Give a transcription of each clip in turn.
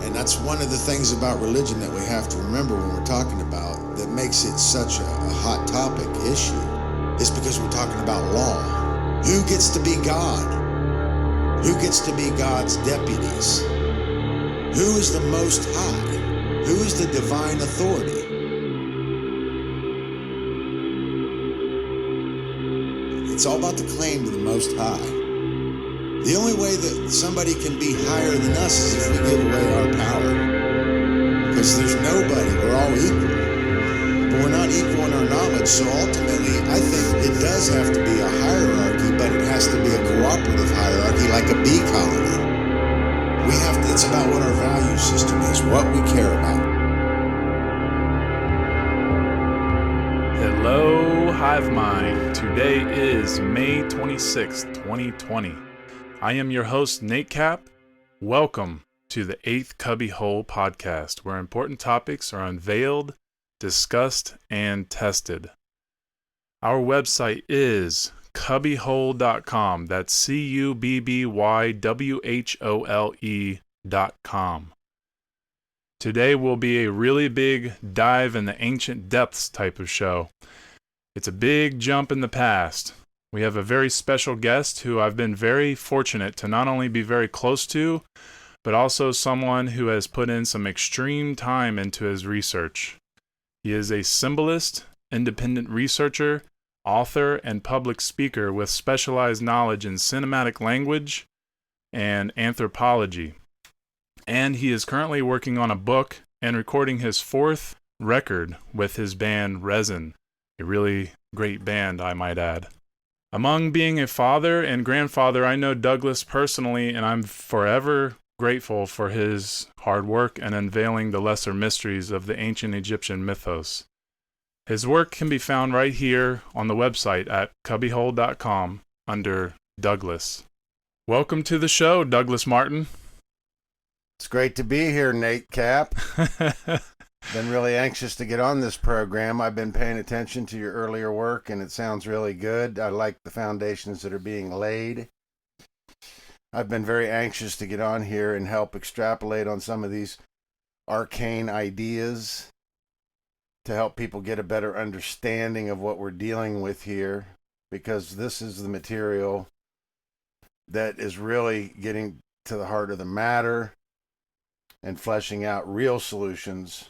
And that's one of the things about religion that we have to remember when we're talking about that makes it such a hot topic issue is because we're talking about law. Who gets to be God? Who gets to be God's deputies? Who is the Most High? Who is the divine authority? It's all about the claim to the Most High. The only way that somebody can be higher than us is if we give away our power. Because there's nobody, we're all equal. But we're not equal in our knowledge, so ultimately I think it does have to be a hierarchy, but it has to be a cooperative hierarchy like a bee colony. It's about what our value system is, what we care about. Hello, Hive Mind. Today is May 26th, 2020. I am your host, Nate Cap. Welcome to the 8th Cubbywhole Podcast, where important topics are unveiled, discussed, and tested. Our website is Cubbywhole.com. That's Cubbywhole.com. Today will be a really big dive in the ancient depths type of show. It's a big jump in the past. We have a very special guest who I've been very fortunate to not only be very close to, but also someone who has put in some extreme time into his research. He is a symbolist, independent researcher, author, and public speaker with specialized knowledge in cinematic language and anthropology. And he is currently working on a book and recording his 4th record with his band Resin, a really great band, I might add. Among being a father and grandfather, I know Douglas personally, and I'm forever grateful for his hard work and unveiling the lesser mysteries of the Ancient Egyptian Mythos. His work can be found right here on the website at Cubbywhole.com under Douglas. Welcome to the show, Douglas Martin. It's great to be here, Nate Cap. Been really anxious to get on this program. I've been paying attention to your earlier work, and it sounds really good. I like the foundations that are being laid. I've been very anxious to get on here and help extrapolate on some of these arcane ideas to help people get a better understanding of what we're dealing with here, because this is the material that is really getting to the heart of the matter and fleshing out real solutions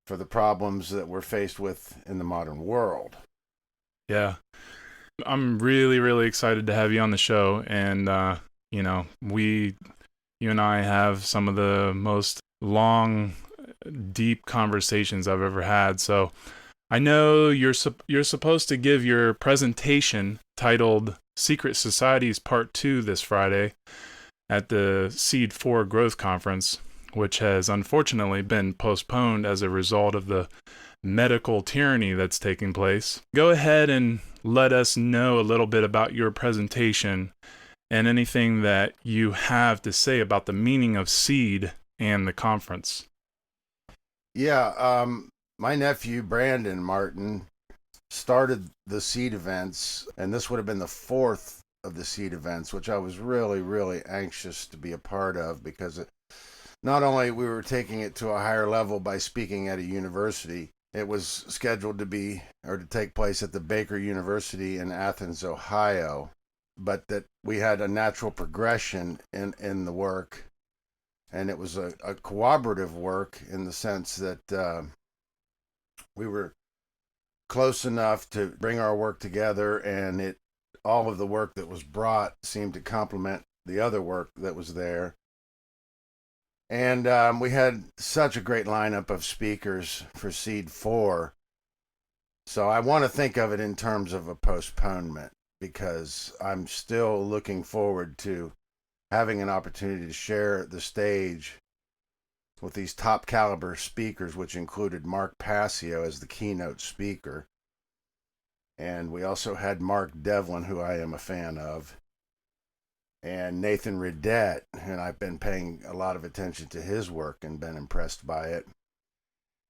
for the problems that we're faced with in the modern world. Yeah. I'm really, really excited to have you on the show. And, you and I have some of the most long, deep conversations I've ever had. So I know you're supposed to give your presentation titled Secret Societies Part 2 this Friday at the S.E.E.D Growth Conference, which has unfortunately been postponed as a result of the medical tyranny that's taking place. Go ahead and let us know a little bit about your presentation and anything that you have to say about the meaning of S.E.E.D and the conference. Yeah, my nephew, Brandon Martin, started the S.E.E.D events, and this would have been the 4th of the S.E.E.D events, which I was really, really anxious to be a part of, because not only we were taking it to a higher level by speaking at a university, it was scheduled to take place at the Baker University in Athens, Ohio, but that we had a natural progression in the work, and it was a cooperative work in the sense that we were close enough to bring our work together, and all of the work that was brought seemed to complement the other work that was there. And we had such a great lineup of speakers for S.E.E.D 4. So I want to think of it in terms of a postponement, because I'm still looking forward to having an opportunity to share the stage with these top caliber speakers, which included Mark Passio as the keynote speaker. And we also had Mark Devlin, who I am a fan of, and Nathan Redette, and I've been paying a lot of attention to his work and been impressed by it.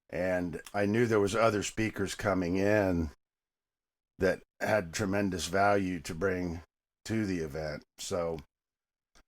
And I knew there was other speakers coming in that had tremendous value to bring to the event. So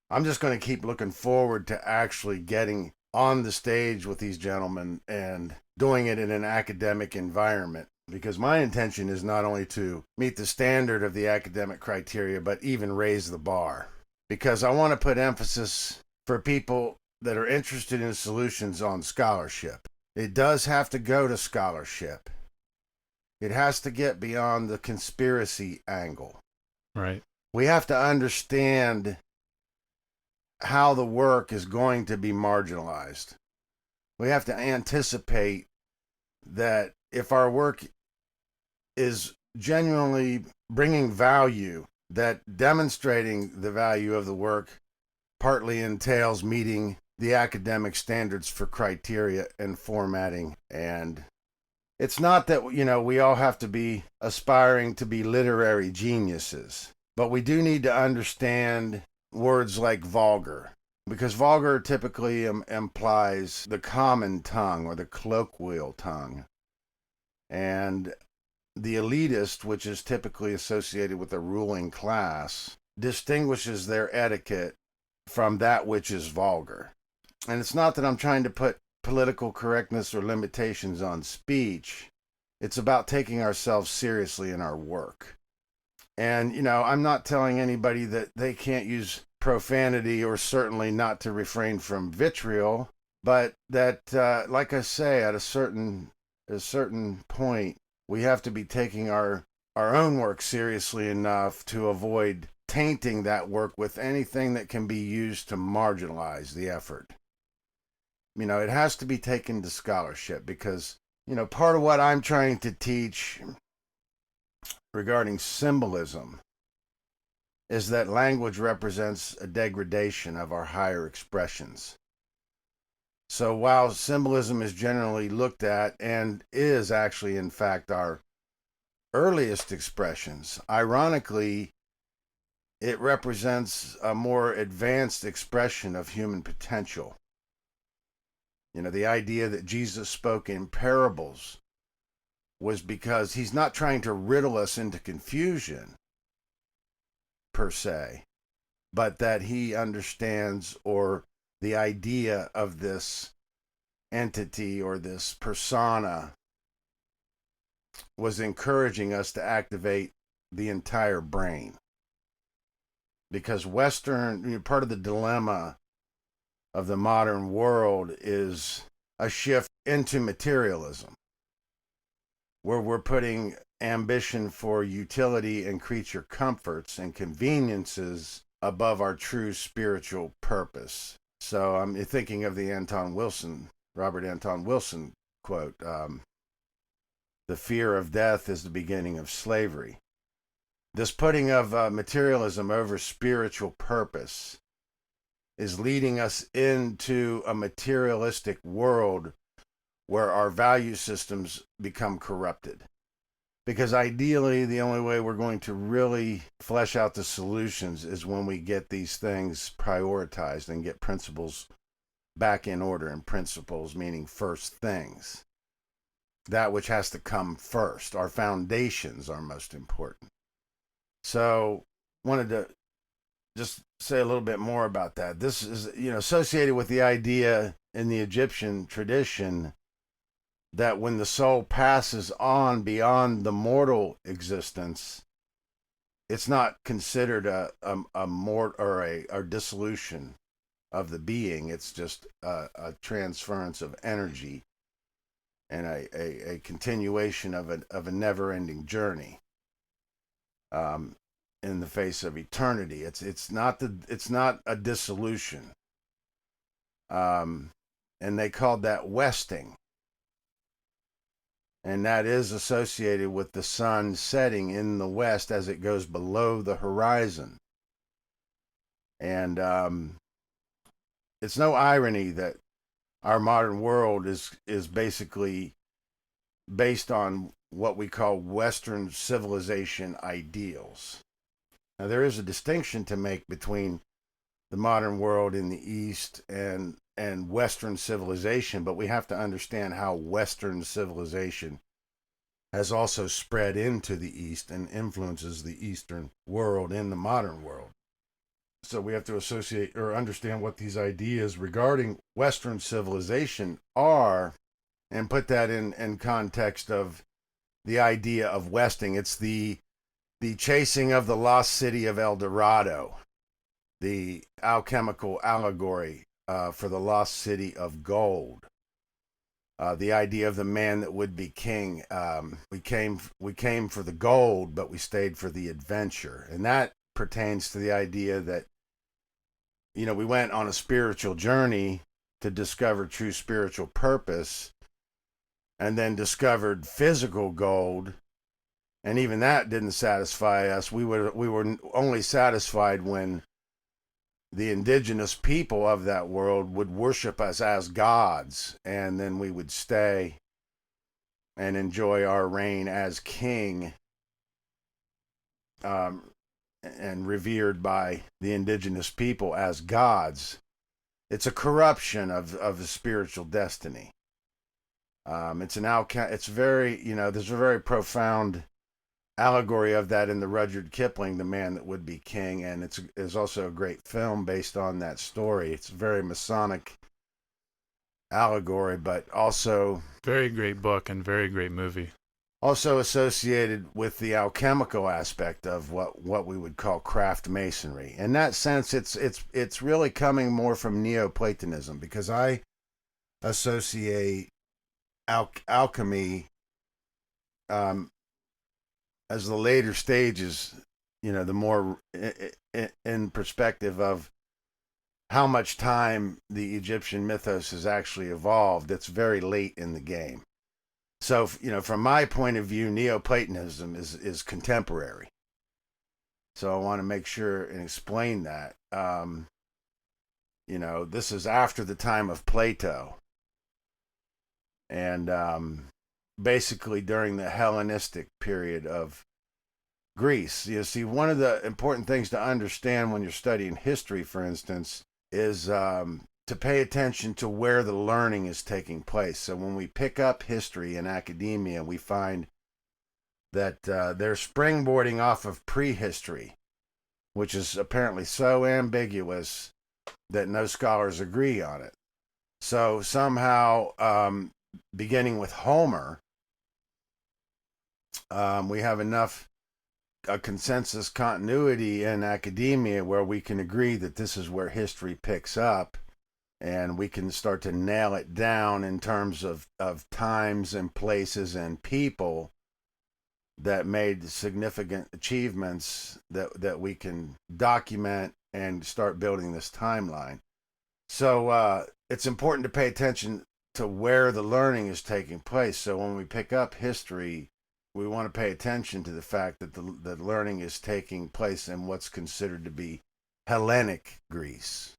I'm just going to keep looking forward to actually getting on the stage with these gentlemen and doing it in an academic environment, because my intention is not only to meet the standard of the academic criteria, but even raise the bar, because I want to put emphasis for people that are interested in solutions on scholarship. It does have to go to scholarship. It has to get beyond the conspiracy angle. Right. We have to understand how the work is going to be marginalized. We have to anticipate that if our work is genuinely bringing value, that demonstrating the value of the work partly entails meeting the academic standards for criteria and formatting. And it's not that, we all have to be aspiring to be literary geniuses, but we do need to understand words like vulgar, because vulgar typically implies the common tongue or the colloquial tongue. And the elitist, which is typically associated with the ruling class, distinguishes their etiquette from that which is vulgar. And it's not that I'm trying to put political correctness or limitations on speech. It's about taking ourselves seriously in our work. And, I'm not telling anybody that they can't use profanity, or certainly not to refrain from vitriol, but that, like I say, at a certain point, we have to be taking our own work seriously enough to avoid tainting that work with anything that can be used to marginalize the effort. It has to be taken to scholarship, because, part of what I'm trying to teach regarding symbolism is that language represents a degradation of our higher expressions. So while symbolism is generally looked at and is actually, in fact, our earliest expressions, ironically, it represents a more advanced expression of human potential. The idea that Jesus spoke in parables was because he's not trying to riddle us into confusion, per se, but that he understands, or the idea of this entity or this persona was encouraging us to activate the entire brain. Because part of the dilemma of the modern world is a shift into materialism, where we're putting ambition for utility and creature comforts and conveniences above our true spiritual purpose. So I'm thinking of the Robert Anton Wilson quote, "The fear of death is the beginning of slavery." This putting of materialism over spiritual purpose is leading us into a materialistic world where our value systems become corrupted. Because ideally, the only way we're going to really flesh out the solutions is when we get these things prioritized and get principles back in order. And principles meaning first things. That which has to come first. Our foundations are most important. So, wanted to just say a little bit more about that. This is, associated with the idea in the Egyptian tradition that when the soul passes on beyond the mortal existence, it's not considered a dissolution of the being. It's just a transference of energy and a continuation of a never-ending journey in the face of eternity. It's not a dissolution, and they called that westing. And that is associated with the sun setting in the west as it goes below the horizon. And it's no irony that our modern world is basically based on what we call Western civilization ideals. Now, there is a distinction to make between the modern world in the East and Western civilization, but we have to understand how Western civilization has also spread into the East and influences the Eastern world in the modern world. So we have to associate or understand what these ideas regarding Western civilization are and put that in context of the idea of Westing. It's the chasing of the lost city of El Dorado, the alchemical allegory for the lost city of gold. The idea of the man that would be king. We came for the gold, but we stayed for the adventure, and that pertains to the idea that, you know, we went on a spiritual journey to discover true spiritual purpose, and then discovered physical gold, and even that didn't satisfy us. We were only satisfied when the indigenous people of that world would worship us as gods, and then we would stay and enjoy our reign as king, and revered by the indigenous people as gods. It's a corruption of the spiritual destiny. It's very, you know, there's a very profound allegory of that in the Rudyard Kipling, The Man That Would Be King, and it's also a great film based on that story. It's a very Masonic allegory, but also Very great book and very great movie. Also associated with the alchemical aspect of what we would call craft masonry. In that sense, it's really coming more from Neoplatonism, because I associate alchemy as the later stages, you know, the more in perspective of how much time the Egyptian mythos has actually evolved. It's very late in the game. So, you know, from my point of view, Neoplatonism is contemporary. So I want to make sure and explain that. You know, this is after the time of Plato. And basically during the Hellenistic period of Greece. You see, one of the important things to understand when you're studying history, for instance, is to pay attention to where the learning is taking place. So when we pick up history in academia, we find that they're springboarding off of prehistory, which is apparently so ambiguous that no scholars agree on it. So somehow, beginning with Homer, we have enough a consensus continuity in academia where we can agree that this is where history picks up, and we can start to nail it down in terms of times and places and people that made significant achievements that we can document and start building this timeline. So it's important to pay attention to where the learning is taking place. So when we pick up history, we want to pay attention to the fact that the learning is taking place in what's considered to be Hellenic Greece.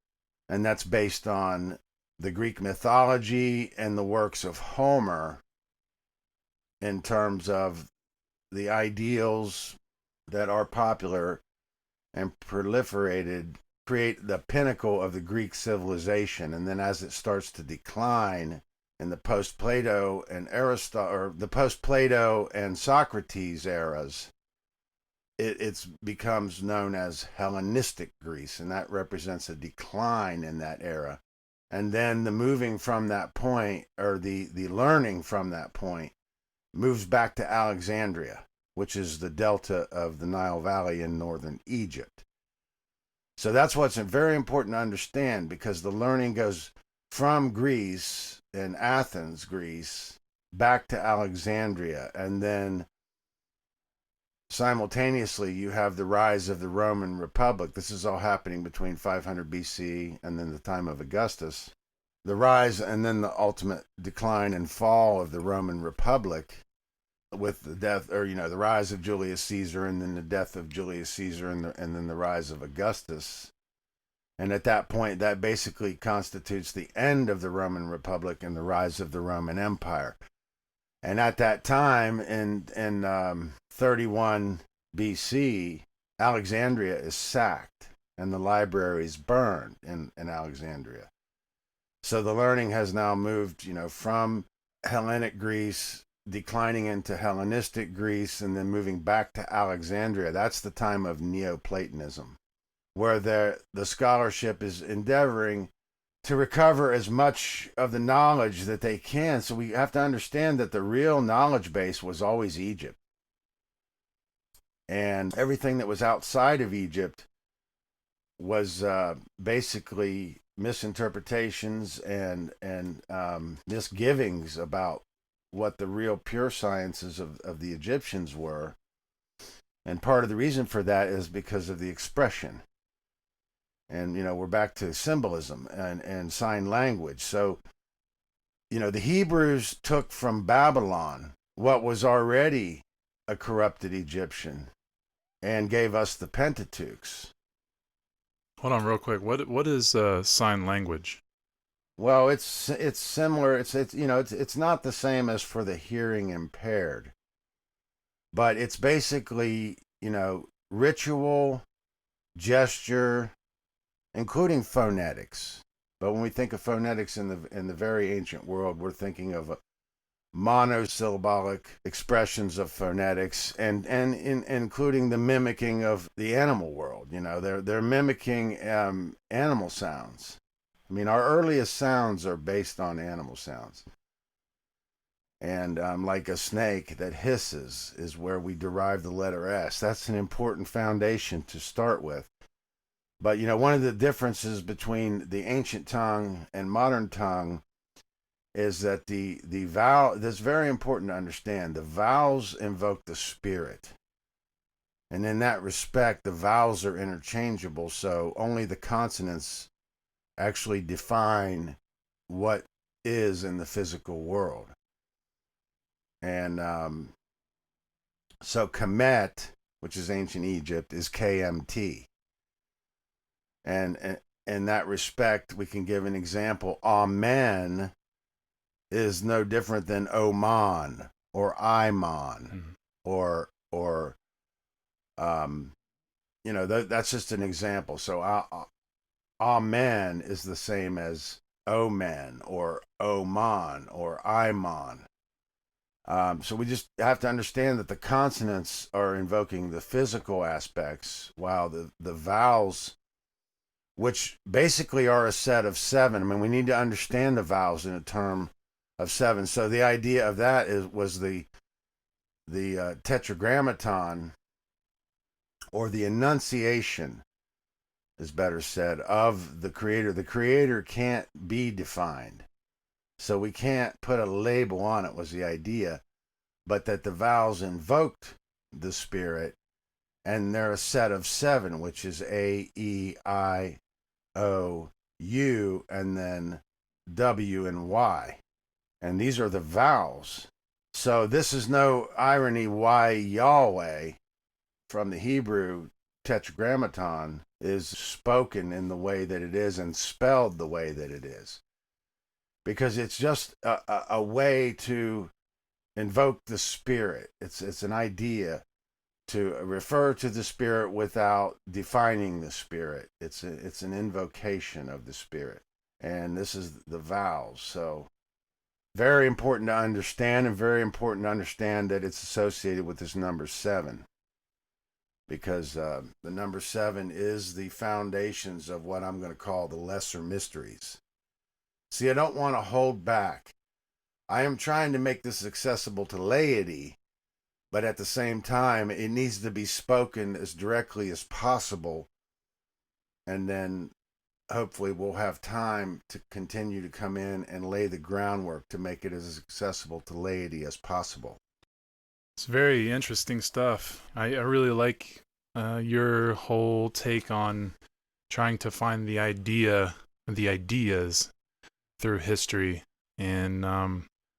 And that's based on the Greek mythology and the works of Homer in terms of the ideals that are popular and proliferated, create the pinnacle of the Greek civilization. And then as it starts to decline in the post-Plato and the post-Plato and Socrates eras, it becomes known as Hellenistic Greece, and that represents a decline in that era. And then the moving from that point, or the learning from that point, moves back to Alexandria, which is the delta of the Nile Valley in northern Egypt. So that's what's very important to understand, because the learning goes from Greece and Athens, Greece, back to Alexandria, and then simultaneously you have the rise of the Roman Republic. This is all happening between 500 BC and then the time of Augustus. The rise and then the ultimate decline and fall of the Roman Republic with the death, or, you know, the rise of Julius Caesar, and then the death of Julius Caesar, and then the rise of Augustus. And at that point, that basically constitutes the end of the Roman Republic and the rise of the Roman Empire. And at that time, in 31 BC, Alexandria is sacked and the library is burned in Alexandria. So the learning has now moved, you know, from Hellenic Greece, declining into Hellenistic Greece, and then moving back to Alexandria. That's the time of Neoplatonism. where the scholarship is endeavoring to recover as much of the knowledge that they can. So we have to understand that the real knowledge base was always Egypt. And everything that was outside of Egypt was basically misinterpretations and misgivings about what the real pure sciences of the Egyptians were. And part of the reason for that is because of the expression. And, we're back to symbolism and sign language. So, the Hebrews took from Babylon what was already a corrupted Egyptian and gave us the Pentateuchs. Hold on real quick. What is sign language? Well, it's similar. It's not the same as for the hearing impaired, but it's basically, ritual, gesture, including phonetics. But when we think of phonetics in the very ancient world, we're thinking of monosyllabic expressions of phonetics and including the mimicking of the animal world. They're mimicking animal sounds. I mean, our earliest sounds are based on animal sounds. And like a snake that hisses is where we derive the letter S. That's an important foundation to start with. But, one of the differences between the ancient tongue and modern tongue is that the vowel, that's very important to understand, the vowels invoke the spirit. And in that respect, the vowels are interchangeable, so only the consonants actually define what is in the physical world. And so Kemet, which is ancient Egypt, is KMT. And in that respect, we can give an example. Amen is no different than Oman or Imon that's just an example. So Amen is the same as Omen or Oman or Imon. So we just have to understand that the consonants are invoking the physical aspects, while the vowels, which basically are a set of 7. I mean, we need to understand the vowels in a term of 7. So the idea of that was the tetragrammaton, or the enunciation, is better said, of the Creator. The Creator can't be defined, so we can't put a label on it, was the idea, but that the vowels invoked the Spirit, and they're a set of 7, which is A, E, I, O, U, and then W and Y. And these are the vowels. So this is no irony why Yahweh from the Hebrew tetragrammaton is spoken in the way that it is and spelled the way that it is. Because it's just a way to invoke the Spirit. It's an idea to refer to the Spirit without defining the Spirit. It's an invocation of the Spirit. And this is the vowels. So very important to understand, and very important to understand that it's associated with this number 7. Because the number 7 is the foundations of what I'm going to call the lesser mysteries. See, I don't want to hold back. I am trying to make this accessible to laity, but at the same time, it needs to be spoken as directly as possible. And then hopefully we'll have time to continue to come in and lay the groundwork to make it as accessible to laity as possible. It's very interesting stuff. I really like your whole take on trying to find the ideas through history. And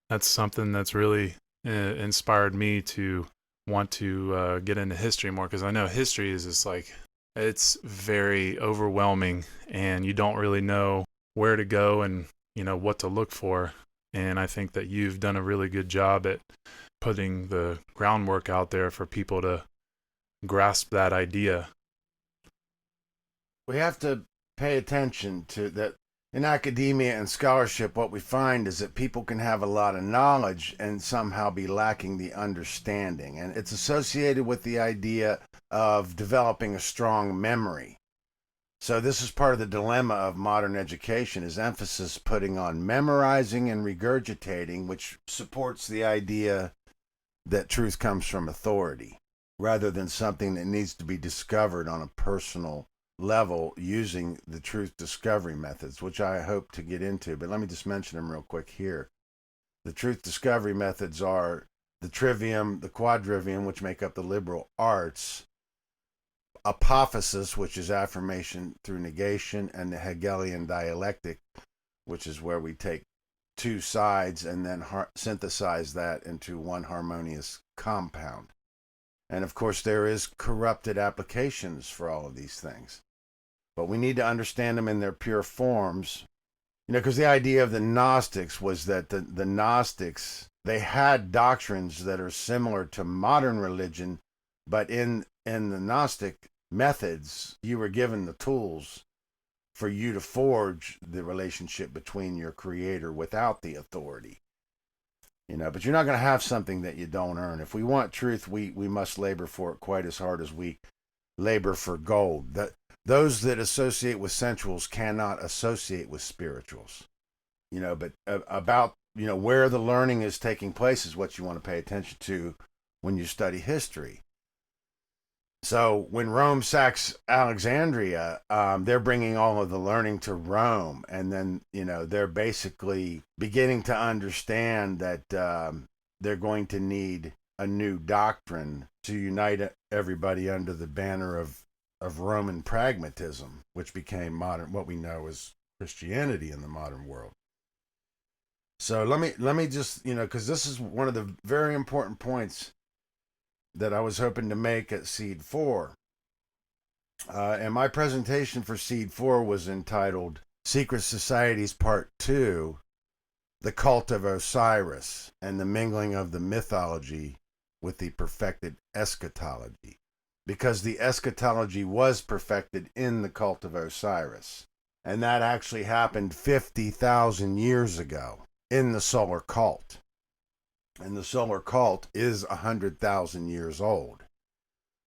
that's something that's really inspired me to want to get into history more, because I know history is just like, it's very overwhelming and you don't really know where to go and what to look for. And I think that you've done a really good job at putting the groundwork out there for people to grasp that idea. We have to pay attention to that. In academia and scholarship, what we find is that people can have a lot of knowledge and somehow be lacking the understanding. And it's associated with the idea of developing a strong memory. So this is part of the dilemma of modern education, is emphasis putting on memorizing and regurgitating, which supports the idea that truth comes from authority rather than something that needs to be discovered on a personal level using the truth discovery methods, which I hope to get into. But let me just mention them real quick here. The truth discovery methods are the trivium, the quadrivium, which make up the liberal arts, apophasis, which is affirmation through negation, and the Hegelian dialectic, which is where we take two sides and then synthesize that into one harmonious compound. And of course, there is corrupted applications for all of these things. But we need to understand them in their pure forms. Because the idea of the Gnostics was that the Gnostics, they had doctrines that are similar to modern religion, but in the Gnostic methods, you were given the tools for you to forge the relationship between your creator without the authority. But you're not going to have something that you don't earn. If we want truth, we must labor for it quite as hard as we labor for gold. Those that associate with sensuals cannot associate with spirituals. But about, where the learning is taking place is what you want to pay attention to when you study history. So when Rome sacks Alexandria, they're bringing all of the learning to Rome. And then, they're basically beginning to understand that they're going to need a new doctrine to unite everybody under the banner of Roman pragmatism, which became modern, what we know as Christianity in the modern world. So let me just, because this is one of the very important points that I was hoping to make at S.E.E.D 4. And my presentation for S.E.E.D 4 was entitled Secret Societies Part 2, The Cult of Osiris and the Mingling of the Mythology with the Perfected Eschatology. Because the eschatology was perfected in the cult of Osiris. And that actually happened 50,000 years ago in the solar cult. And the solar cult is 100,000 years old.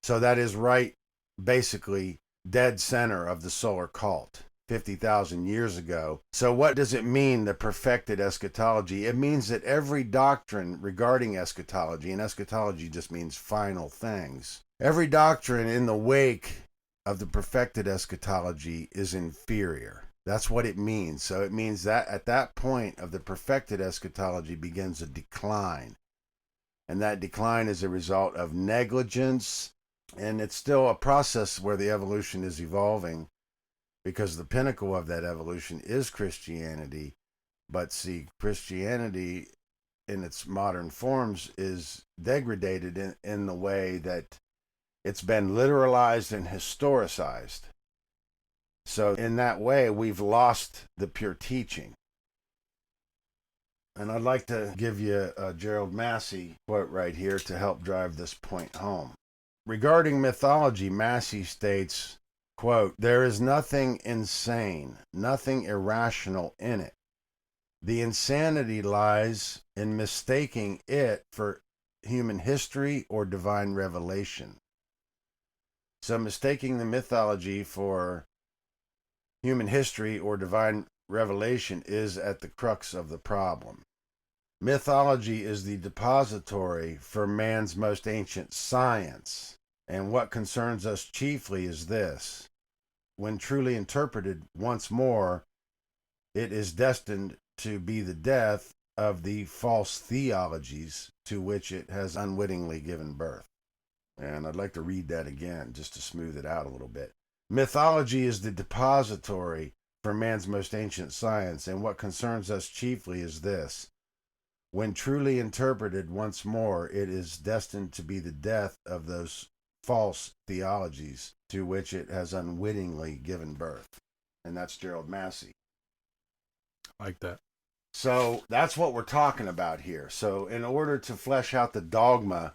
So that is right, basically, dead center of the solar cult, 50,000 years ago. So what does it mean, the perfected eschatology? It means that every doctrine regarding eschatology, and eschatology just means final things, every doctrine in the wake of the perfected eschatology is inferior. That's what it means. So it means that at that point of the perfected eschatology begins a decline. And that decline is a result of negligence. And it's still a process where the evolution is evolving, because the pinnacle of that evolution is Christianity. But see, Christianity in its modern forms is degraded in the way that it's been literalized and historicized. So in that way, we've lost the pure teaching. And I'd like to give you a Gerald Massey quote right here to help drive this point home. Regarding mythology, Massey states, quote, "There is nothing insane, nothing irrational in it. The insanity lies in mistaking it for human history or divine revelation." So mistaking the mythology for human history or divine revelation is at the crux of the problem. Mythology is the depository for man's most ancient science, and what concerns us chiefly is this: when truly interpreted once more, it is destined to be the death of the false theologies to which it has unwittingly given birth. And I'd like to read that again just to smooth it out a little bit. Mythology is the depository for man's most ancient science, and what concerns us chiefly is this: when truly interpreted once more, it is destined to be the death of those false theologies to which it has unwittingly given birth. And that's Gerald Massey. I like that. So that's what we're talking about here. So in order to flesh out the dogma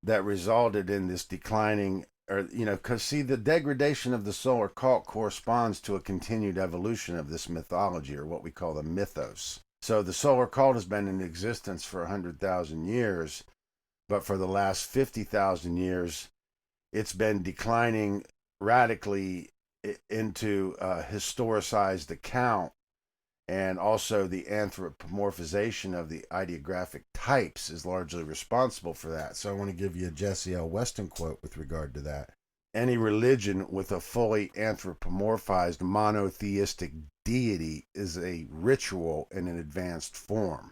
that resulted in this declining, because see, the degradation of the solar cult corresponds to a continued evolution of this mythology, or what we call the mythos. So the solar cult has been in existence for 100,000 years, but for the last 50,000 years, it's been declining radically into a historicized account, and also the anthropomorphization of the ideographic types is largely responsible for that. So I want to give you a Jesse L. Weston quote with regard to that. Any religion with a fully anthropomorphized monotheistic deity is a ritual in an advanced form.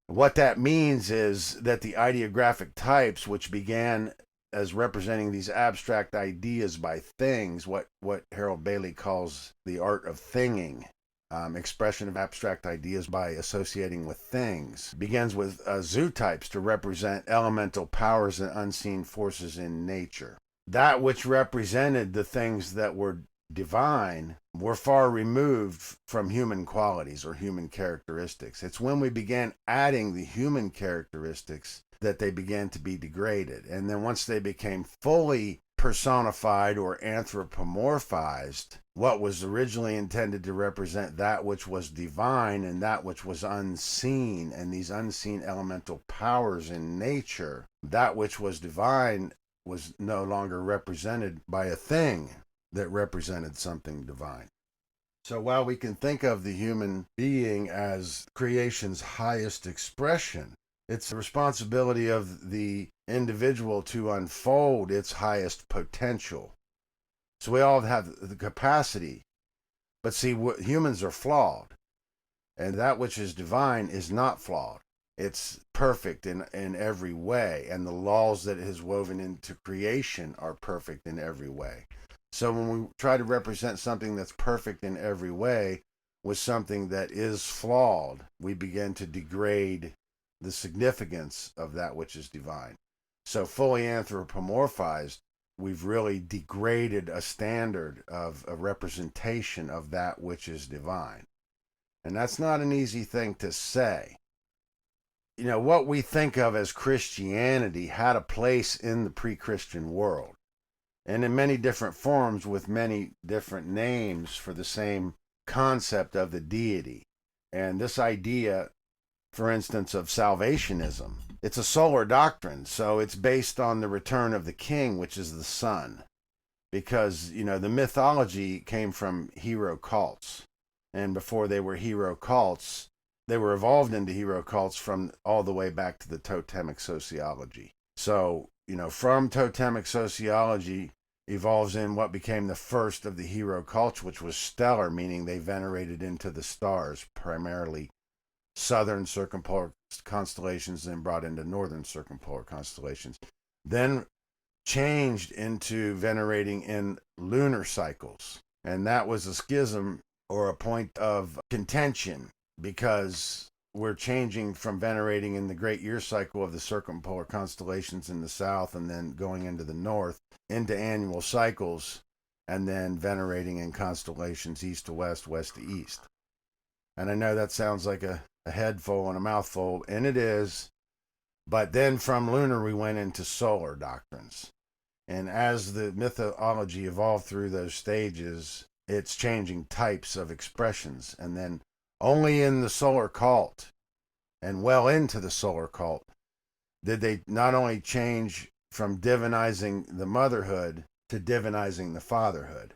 What that means is that the ideographic types, which began as representing these abstract ideas by things, what Harold Bailey calls the art of thinging, expression of abstract ideas by associating with things, begins with zootypes to represent elemental powers and unseen forces in nature. That which represented the things that were divine were far removed from human qualities or human characteristics. It's when we began adding the human characteristics that they began to be degraded. And then once they became fully personified or anthropomorphized, what was originally intended to represent that which was divine and that which was unseen, and these unseen elemental powers in nature, that which was divine was no longer represented by a thing that represented something divine. So while we can think of the human being as creation's highest expression, it's the responsibility of the individual to unfold its highest potential. So we all have the capacity, but see, humans are flawed, and that which is divine is not flawed. It's perfect in every way, and the laws that it has woven into creation are perfect in every way. So when we try to represent something that's perfect in every way with something that is flawed, we begin to degrade the significance of that which is divine. So fully anthropomorphized, we've really degraded a standard of a representation of that which is divine. And that's not an easy thing to say. You know, what we think of as Christianity had a place in the pre-Christian world, and in many different forms with many different names for the same concept of the deity. And this idea, for instance, of salvationism, it's a solar doctrine, so it's based on the return of the king, which is the sun. Because, you know, the mythology came from hero cults. And before they were hero cults, they were evolved into hero cults from all the way back to the Totemic sociology. So, you know, from Totemic sociology evolves in what became the first of the hero cults, which was stellar, meaning they venerated into the stars, primarily southern circumpolar constellations, and brought into northern circumpolar constellations. Then changed into venerating in lunar cycles. And that was a schism or a point of contention, because we're changing from venerating in the great year cycle of the circumpolar constellations in the south and then going into the north into annual cycles, and then venerating in constellations east to west, west to east. And I know that sounds like a head full and a mouthful, and it is. But then from lunar, we went into solar doctrines. And as the mythology evolved through those stages, it's changing types of expressions. And then only in the solar cult, and well into the solar cult, did they not only change from divinizing the motherhood to divinizing the fatherhood.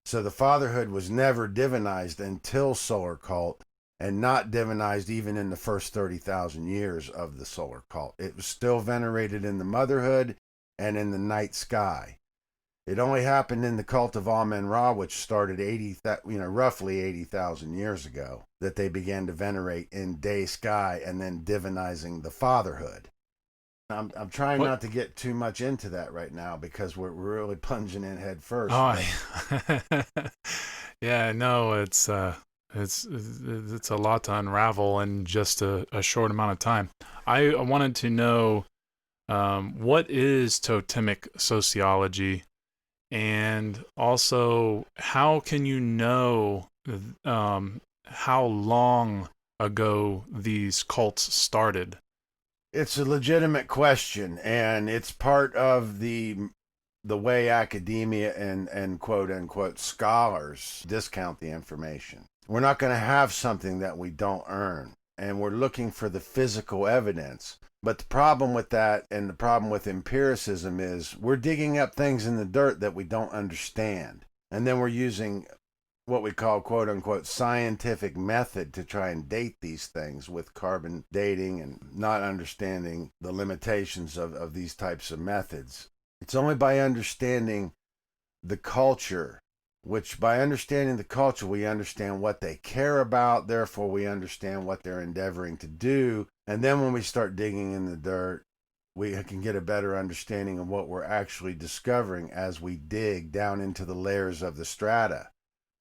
So the fatherhood was never divinized until solar cult, and not divinized even in the first 30,000 years of the solar cult. It was still venerated in the motherhood and in the night sky. It only happened in the cult of Amen-Ra, which started roughly 80,000 years ago, that they began to venerate in day sky and then divinizing the fatherhood. I'm trying not to get too much into that right now, because we're really plunging in head first. Oh, yeah, no, it's a lot to unravel in just a short amount of time. I wanted to know, what is totemic sociology, and also how can you know how long ago these cults started? It's a legitimate question, and it's part of the way academia and quote unquote scholars discount the information. We're not going to have something that we don't earn. and we're looking for the physical evidence. But the problem with that and the problem with empiricism is we're digging up things in the dirt that we don't understand. And then we're using what we call quote unquote scientific method to try and date these things with carbon dating and not understanding the limitations of these types of methods. It's only by understanding the culture, which by understanding the culture, we understand what they care about, therefore we understand what they're endeavoring to do. And then when we start digging in the dirt, we can get a better understanding of what we're actually discovering as we dig down into the layers of the strata.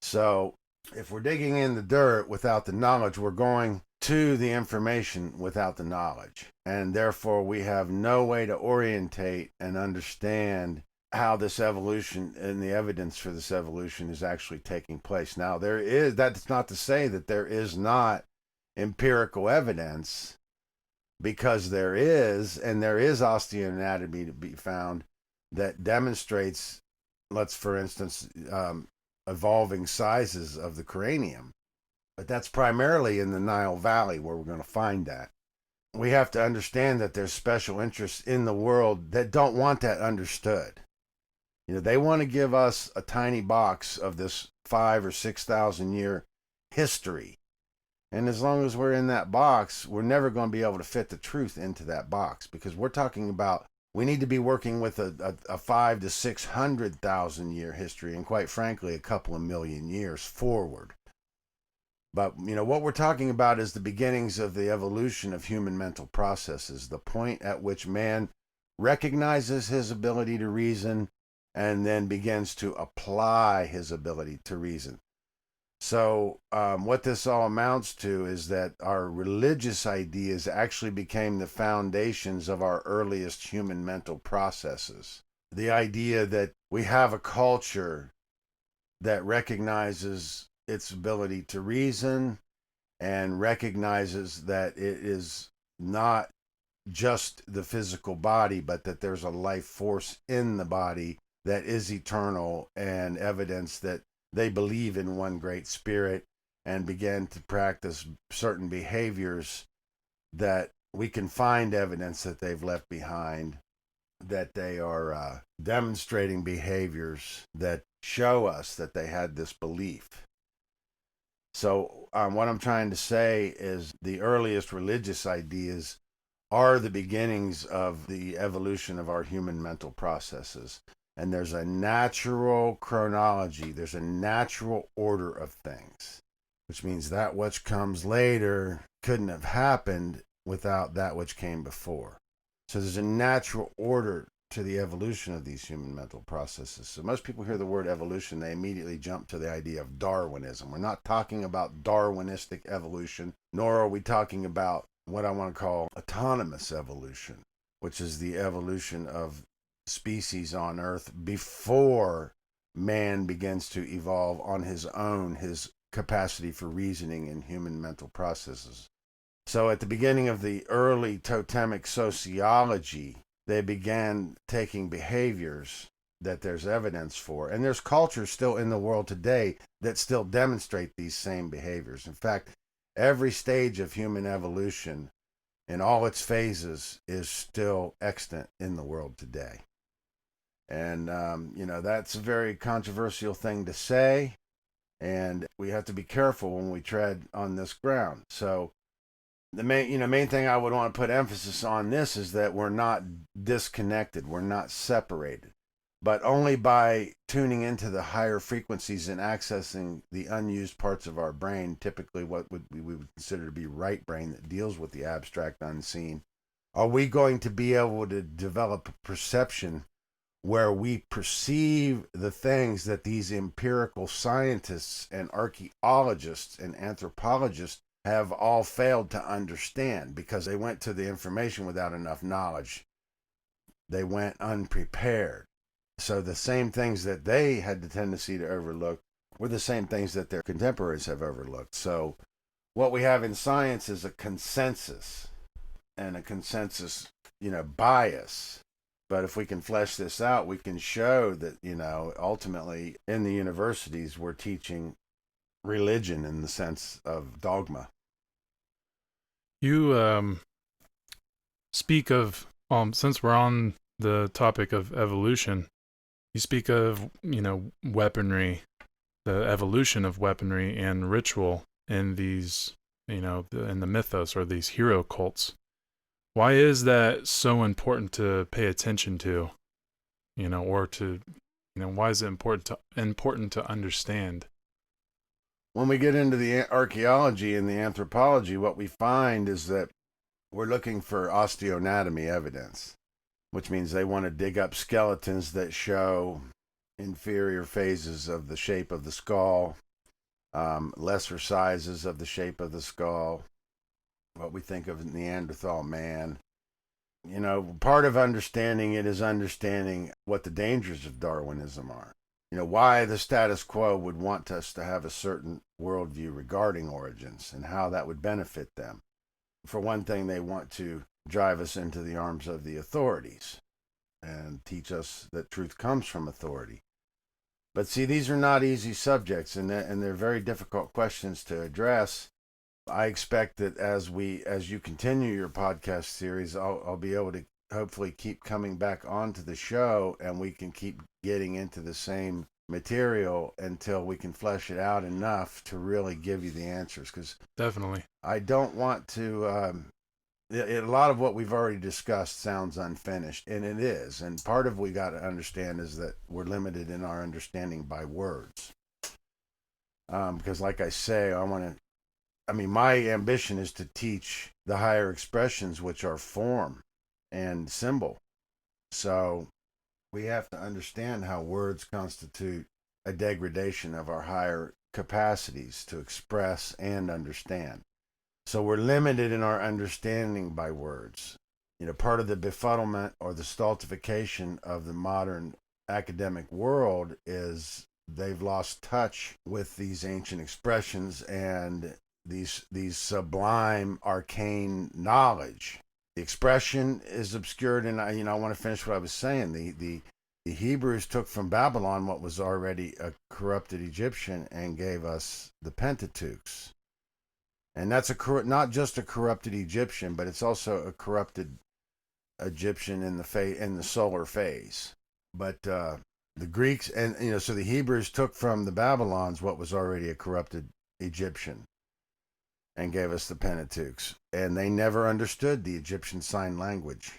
So if we're digging in the dirt without the knowledge, we're going to the information without the knowledge. And therefore, we have no way to orientate and understand how this evolution and the evidence for this evolution is actually taking place. Now, that's not to say that there is not empirical evidence, because there is, and there is osteoanatomy to be found that demonstrates, for instance, evolving sizes of the cranium. But that's primarily in the Nile Valley where we're going to find that. We have to understand that there's special interests in the world that don't want that understood. They want to give us a tiny box of this 5,000 or 6,000 year history. And as long as we're in that box, we're never going to be able to fit the truth into that box, because we're talking about, we need to be working with a 500,000 to 600,000 year history, and quite frankly, a couple of million years forward. But, what we're talking about is the beginnings of the evolution of human mental processes, the point at which man recognizes his ability to reason and then begins to apply his ability to reason. So what this all amounts to is that our religious ideas actually became the foundations of our earliest human mental processes. The idea that we have a culture that recognizes its ability to reason and recognizes that it is not just the physical body, but that there's a life force in the body that is eternal, and evidence that they believe in one great spirit, and began to practice certain behaviors that we can find evidence that they've left behind, that they are demonstrating behaviors that show us that they had this belief. So what I'm trying to say is the earliest religious ideas are the beginnings of the evolution of our human mental processes. And there's a natural chronology, there's a natural order of things, which means that which comes later couldn't have happened without that which came before. So there's a natural order to the evolution of these human mental processes. So most people hear the word evolution, they immediately jump to the idea of Darwinism. We're not talking about Darwinistic evolution, nor are we talking about what I want to call autonomous evolution, which is the evolution of species on Earth before man begins to evolve on his own, his capacity for reasoning in human mental processes. So at the beginning of the early totemic sociology, they began taking behaviors that there's evidence for. And there's cultures still in the world today that still demonstrate these same behaviors. In fact, every stage of human evolution in all its phases is still extant in the world today. And, that's a very controversial thing to say, and we have to be careful when we tread on this ground. So the main thing I would want to put emphasis on this is that we're not disconnected, we're not separated, but only by tuning into the higher frequencies and accessing the unused parts of our brain, typically what we would consider to be right brain that deals with the abstract unseen, are we going to be able to develop a perception where we perceive the things that these empirical scientists and archaeologists and anthropologists have all failed to understand, because they went to the information without enough knowledge. They went unprepared. So the same things that they had the tendency to overlook were the same things that their contemporaries have overlooked. So what we have in science is a consensus, and a consensus, bias. But if we can flesh this out, we can show that, ultimately in the universities, we're teaching religion in the sense of dogma. You speak of, since we're on the topic of evolution, you speak of, weaponry, the evolution of weaponry and ritual in these, in the mythos or these hero cults. Why is that so important to pay attention to, or to, why is it important to understand? When we get into the archaeology and the anthropology, what we find is that we're looking for osteoanatomy evidence, which means they want to dig up skeletons that show inferior phases of the shape of the skull, lesser sizes of the shape of the skull, what we think of Neanderthal man. Part of understanding it is understanding what the dangers of Darwinism are. Why the status quo would want us to have a certain worldview regarding origins and how that would benefit them. For one thing, they want to drive us into the arms of the authorities and teach us that truth comes from authority. But see, these are not easy subjects, and they're very difficult questions to address. I expect that as you continue your podcast series, I'll be able to hopefully keep coming back onto the show, and we can keep getting into the same material until we can flesh it out enough to really give you the answers. Because Definitely, I don't want to. A lot of what we've already discussed sounds unfinished, and it is. And part of what we got to understand is that we're limited in our understanding by words. Because, like I say, my ambition is to teach the higher expressions, which are form and symbol. So we have to understand how words constitute a degradation of our higher capacities to express and understand. So we're limited in our understanding by words. Part of the befuddlement or the stultification of the modern academic world is they've lost touch with these ancient expressions and these sublime arcane knowledge. The expression is obscured, and I want to finish what I was saying. The Hebrews took from Babylon what was already a corrupted Egyptian and gave us the Pentateuch. And that's not just a corrupted Egyptian, but it's also a corrupted Egyptian in the solar phase. But the Greeks so the Hebrews took from the Babylons what was already a corrupted Egyptian and gave us the Pentateuch. And they never understood the Egyptian sign language.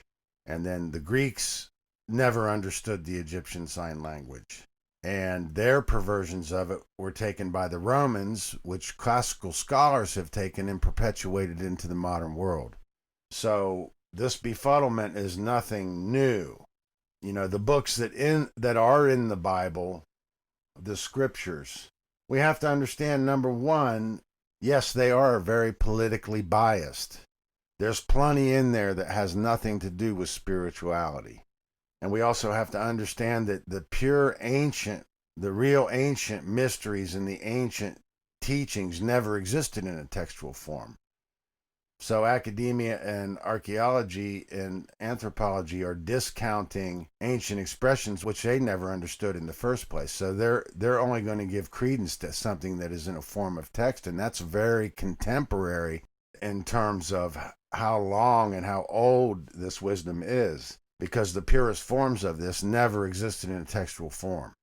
And then the Greeks never understood the Egyptian sign language. And their perversions of it were taken by the Romans, which classical scholars have taken and perpetuated into the modern world. So this befuddlement is nothing new. The books that are in the Bible, the scriptures, we have to understand, number one, yes, they are very politically biased. There's plenty in there that has nothing to do with spirituality. And we also have to understand that the real ancient mysteries and the ancient teachings never existed in a textual form. So academia and archaeology and anthropology are discounting ancient expressions which they never understood in the first place. So they're only going to give credence to something that is in a form of text, and that's very contemporary in terms of how long and how old this wisdom is, because the purest forms of this never existed in a textual form.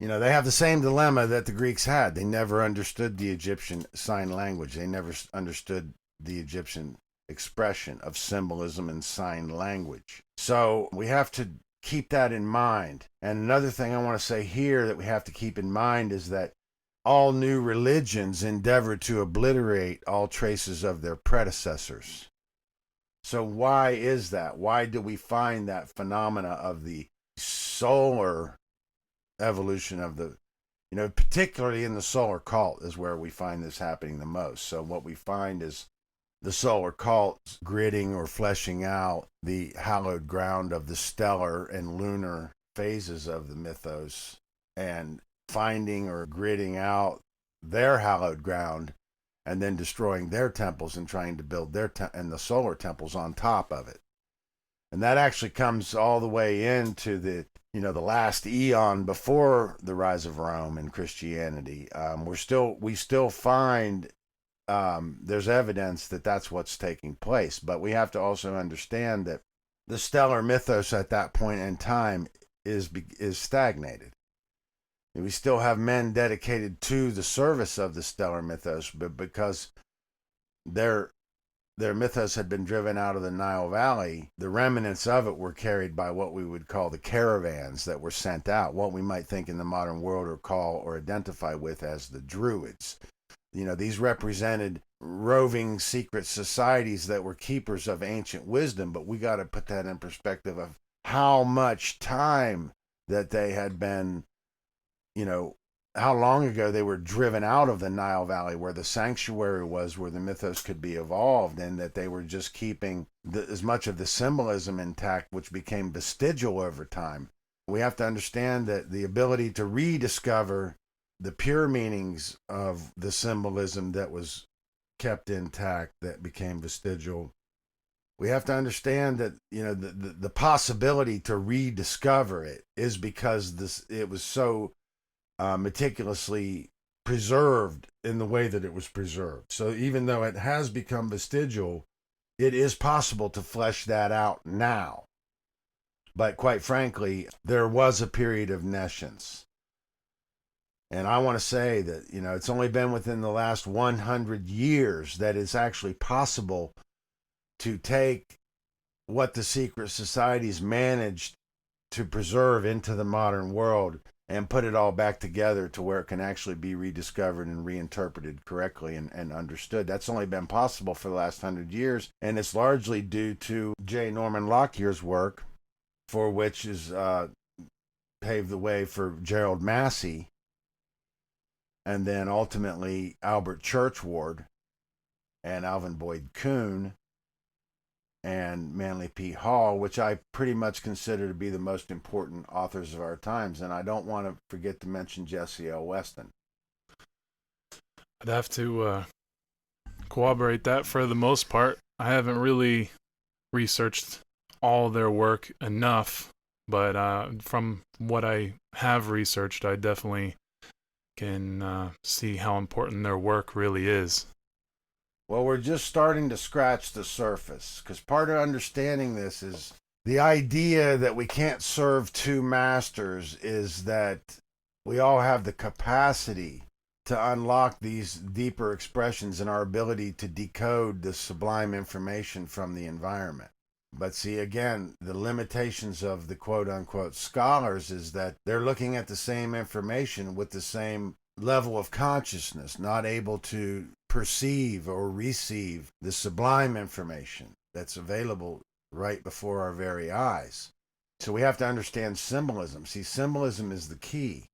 They have the same dilemma that the Greeks had. They never understood the Egyptian sign language. They never understood the Egyptian expression of symbolism and sign language. So we have to keep that in mind. And another thing I want to say here that we have to keep in mind is that all new religions endeavor to obliterate all traces of their predecessors. So why is that? Why do we find that phenomena of the solar evolution of particularly in the solar cult is where we find this happening the most. So what we find is the solar cults gridding or fleshing out the hallowed ground of the stellar and lunar phases of the mythos and finding or gridding out their hallowed ground and then destroying their temples and trying to build and the solar temples on top of it. And that actually comes all the way into the last eon before the rise of Rome and Christianity. We still find there's evidence that that's what's taking place. But we have to also understand that the stellar mythos at that point in time is stagnated. We still have men dedicated to the service of the stellar mythos, but because their mythos had been driven out of the Nile Valley, the remnants of it were carried by what we would call the caravans that were sent out, what we might think in the modern world or call or identify with as the Druids. These represented roving secret societies that were keepers of ancient wisdom, but we got to put that in perspective of how much time that they had been, how long ago they were driven out of the Nile Valley where the sanctuary was, where the mythos could be evolved, and that they were just keeping as much of the symbolism intact, which became vestigial over time. We have to understand that the ability to rediscover the pure meanings of the symbolism that was kept intact, that became vestigial. We have to understand that, the possibility to rediscover it is because it was so meticulously preserved in the way that it was preserved. So even though it has become vestigial, it is possible to flesh that out now. But quite frankly, there was a period of nescience. And I want to say that, it's only been within the last 100 years that it's actually possible to take what the secret societies managed to preserve into the modern world and put it all back together to where it can actually be rediscovered and reinterpreted correctly and understood. That's only been possible for the last 100 years, and it's largely due to J. Norman Lockyer's work, for which is paved the way for Gerald Massey, and then ultimately Albert Churchward and Alvin Boyd Kuhn and Manly P. Hall, which I pretty much consider to be the most important authors of our times. And I don't want to forget to mention Jesse L. Weston. I'd have to corroborate that for the most part. I haven't really researched all their work enough, but from what I have researched, I definitely can see how important their work really is. Well, we're just starting to scratch the surface, because part of understanding this is the idea that we can't serve two masters is that we all have the capacity to unlock these deeper expressions in our ability to decode the sublime information from the environment. But see, again, the limitations of the quote-unquote scholars is that they're looking at the same information with the same level of consciousness, not able to perceive or receive the sublime information that's available right before our very eyes. So we have to understand symbolism. See, symbolism is the key.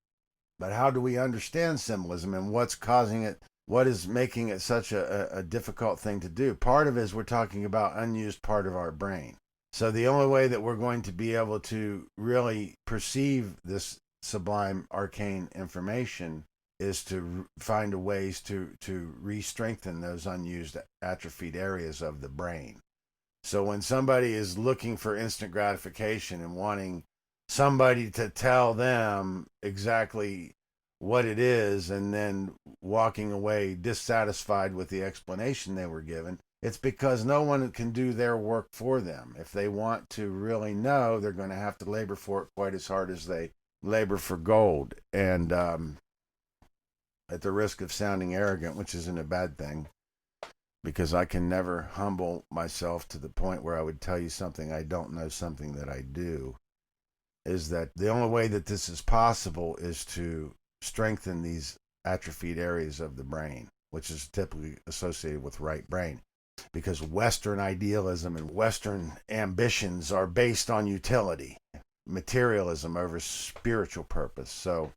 But how do we understand symbolism, and what's causing it? What is making it such a difficult thing to do? Part of it is we're talking about unused part of our brain. So the only way that we're going to be able to really perceive this sublime arcane information is to find ways to re-strengthen those unused atrophied areas of the brain. So when somebody is looking for instant gratification and wanting somebody to tell them exactly what it is and then walking away dissatisfied with the explanation they were given, it's because no one can do their work for them. If they want to really know, they're going to have to labor for it quite as hard as they labor for gold. And at the risk of sounding arrogant, which isn't a bad thing, because I can never humble myself to the point where I would tell you something I don't know, something that I do, is that the only way that this is possible is to strengthen these atrophied areas of the brain, which is typically associated with right brain, because Western idealism and Western ambitions are based on utility, materialism over spiritual purpose. So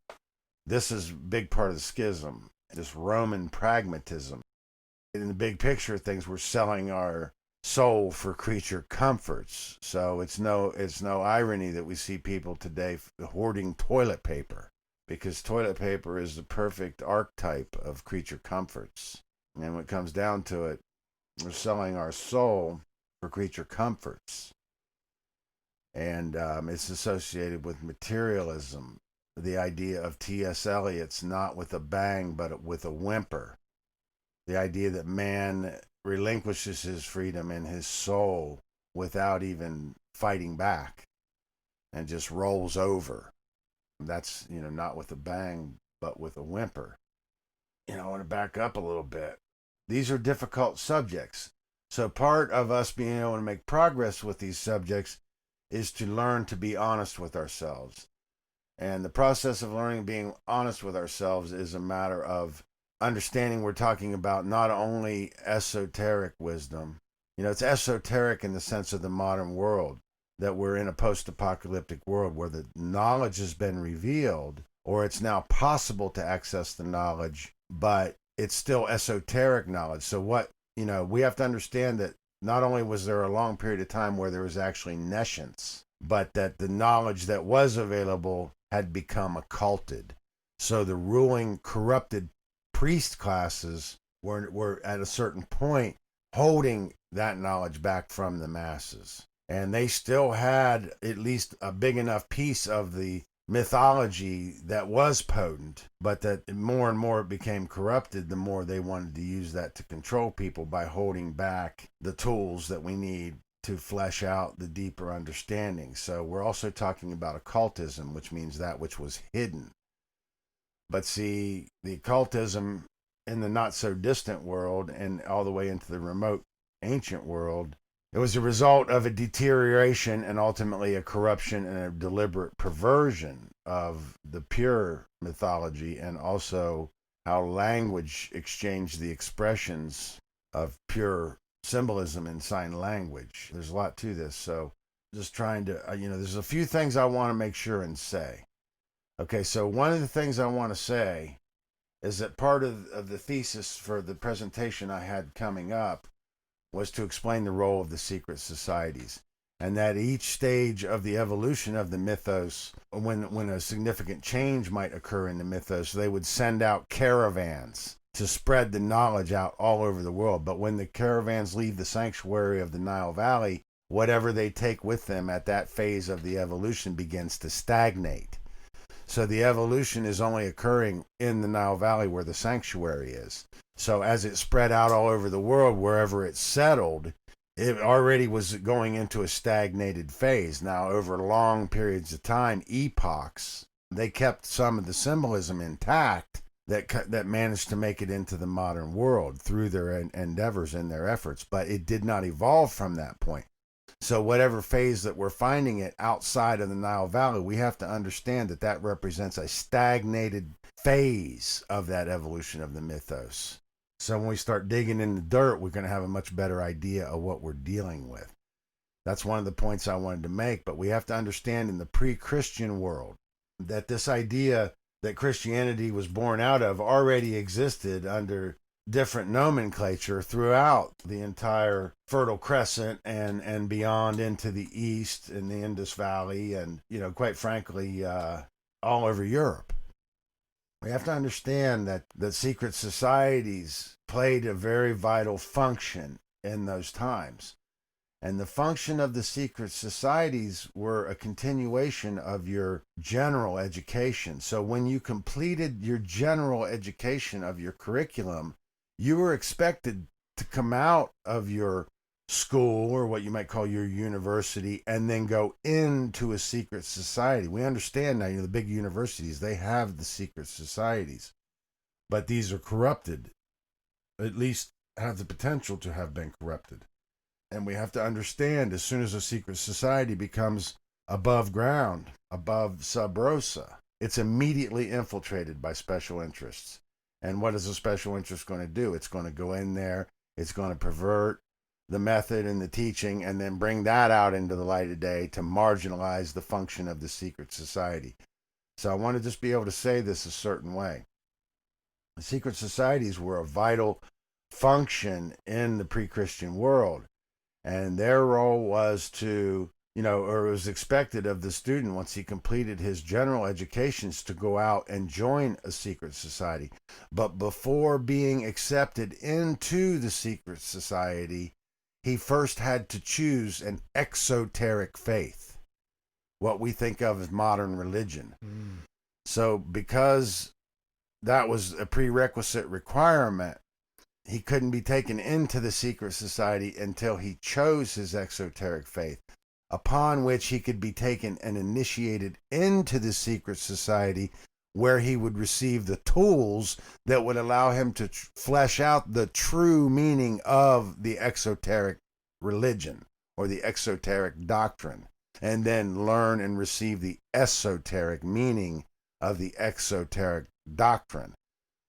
this is a big part of the schism, this Roman pragmatism. In the big picture of things, we're selling our soul for creature comforts. So it's no irony that we see people today hoarding toilet paper, because toilet paper is the perfect archetype of creature comforts. And when it comes down to it, we're selling our soul for creature comforts. And it's associated with materialism. The idea of T.S. Eliot's not with a bang, but with a whimper. The idea that man relinquishes his freedom in his soul without even fighting back and just rolls over. That's, not with a bang, but with a whimper. I want to back up a little bit. These are difficult subjects. So part of us being able to make progress with these subjects is to learn to be honest with ourselves. And the process of learning being honest with ourselves is a matter of understanding we're talking about not only esoteric wisdom. It's esoteric in the sense of the modern world, that we're in a post-apocalyptic world where the knowledge has been revealed, or it's now possible to access the knowledge, but it's still esoteric knowledge. So we have to understand that not only was there a long period of time where there was actually nescience, but that the knowledge that was available had become occulted. So the ruling corrupted priest classes were at a certain point holding that knowledge back from the masses. And they still had at least a big enough piece of the mythology that was potent, but that more and more it became corrupted the more they wanted to use that to control people by holding back the tools that we need to flesh out the deeper understanding. So we're also talking about occultism, which means that which was hidden. But see, the occultism in the not so distant world and all the way into the remote ancient world, it was a result of a deterioration and ultimately a corruption and a deliberate perversion of the pure mythology, and also how language exchanged the expressions of pure symbolism in sign language. There's a lot to this, so just trying to, there's a few things I want to make sure and say. Okay, so one of the things I want to say is that part of the thesis for the presentation I had coming up was to explain the role of the secret societies, and that each stage of the evolution of the mythos, when a significant change might occur in the mythos, they would send out caravans to spread the knowledge out all over the world. But when the caravans leave the sanctuary of the Nile Valley, whatever they take with them at that phase of the evolution begins to stagnate. So the evolution is only occurring in the Nile Valley where the sanctuary is. So as it spread out all over the world, wherever it settled, it already was going into a stagnated phase. Now, over long periods of time, epochs, they kept some of the symbolism intact that managed to make it into the modern world through their endeavors and their efforts, but it did not evolve from that point. So whatever phase that we're finding it outside of the Nile Valley, we have to understand that represents a stagnated phase of that evolution of the mythos. So when we start digging in the dirt, we're going to have a much better idea of what we're dealing with. That's one of the points I wanted to make. But we have to understand in the pre-Christian world that this idea that Christianity was born out of already existed under different nomenclature throughout the entire Fertile Crescent and beyond into the East and the Indus Valley and, quite frankly, all over Europe. We have to understand that the secret societies played a very vital function in those times. And the function of the secret societies were a continuation of your general education. So when you completed your general education of your curriculum, you were expected to come out of your school, or what you might call your university, and then go into a secret society. We understand now, the big universities, they have the secret societies, but these are corrupted, at least have the potential to have been corrupted. And we have to understand, as soon as a secret society becomes above ground, above sub rosa, it's immediately infiltrated by special interests. And what is a special interest going to do? It's going to go in there, it's going to pervert the method and the teaching, and then bring that out into the light of day to marginalize the function of the secret society. So I want to just be able to say this a certain way. The secret societies were a vital function in the pre-Christian world, and their role was to, or it was expected of the student once he completed his general educations to go out and join a secret society. But before being accepted into the secret society, he first had to choose an exoteric faith, what we think of as modern religion. So because that was a prerequisite requirement, he couldn't be taken into the secret society until he chose his exoteric faith, upon which he could be taken and initiated into the secret society, where he would receive the tools that would allow him to flesh out the true meaning of the exoteric religion or the exoteric doctrine, and then learn and receive the esoteric meaning of the exoteric doctrine.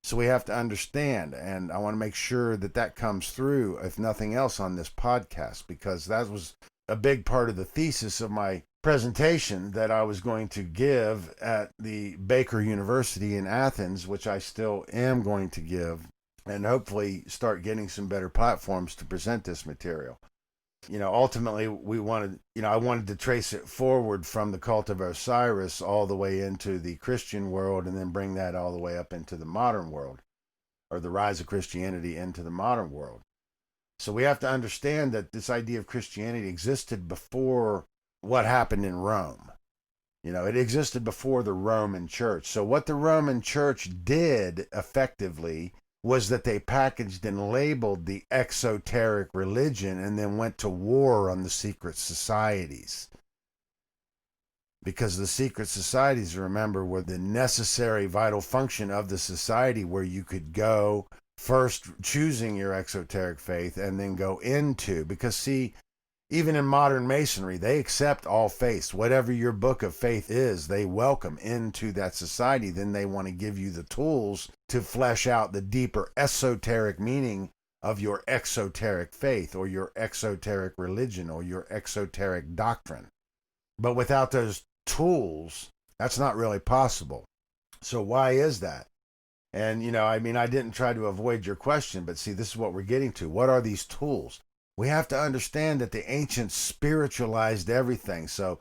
So we have to understand, and I want to make sure that that comes through, if nothing else, on this podcast, because that was a big part of the thesis of my presentation that I was going to give at the Baker University in Athens, which I still am going to give, and hopefully start getting some better platforms to present this material. Ultimately I wanted to trace it forward from the cult of Osiris all the way into the Christian world, and then bring that all the way up into the modern world, or the rise of Christianity into the modern world. So we have to understand that this idea of Christianity existed before what happened in Rome. It existed before the Roman Church. So what the Roman Church did effectively was that they packaged and labeled the exoteric religion and then went to war on the secret societies. Because the secret societies, remember, were the necessary vital function of the society, where you could go first choosing your exoteric faith and then go into, because see, even in modern Masonry, they accept all faiths. Whatever your book of faith is, they welcome into that society. Then they want to give you the tools to flesh out the deeper esoteric meaning of your exoteric faith, or your exoteric religion, or your exoteric doctrine. But without those tools, that's not really possible. So why is that? And, I didn't try to avoid your question, but see, this is what we're getting to. What are these tools? We have to understand that the ancients spiritualized everything, so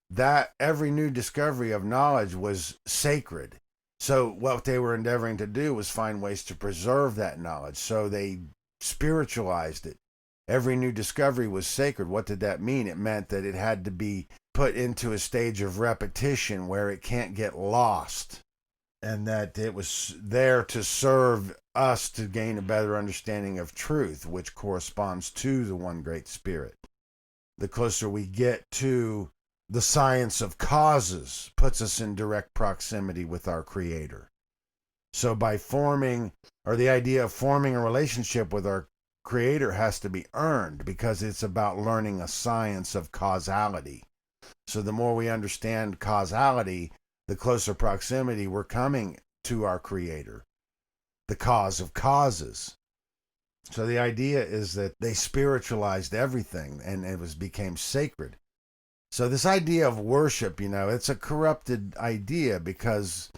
that every new discovery of knowledge was sacred. So what they were endeavoring to do was find ways to preserve that knowledge, so they spiritualized it. Every new discovery was sacred. What did that mean? It meant that it had to be put into a stage of repetition where it can't get lost, and that it was there to serve us to gain a better understanding of truth, which corresponds to the one great spirit. The closer we get to the science of causes, puts us in direct proximity with our Creator. So by the idea of forming a relationship with our Creator has to be earned, because it's about learning a science of causality. So the more we understand causality, the closer proximity we're coming to our Creator, the cause of causes. So the idea is that they spiritualized everything, and it became sacred. So this idea of worship, it's a corrupted idea, because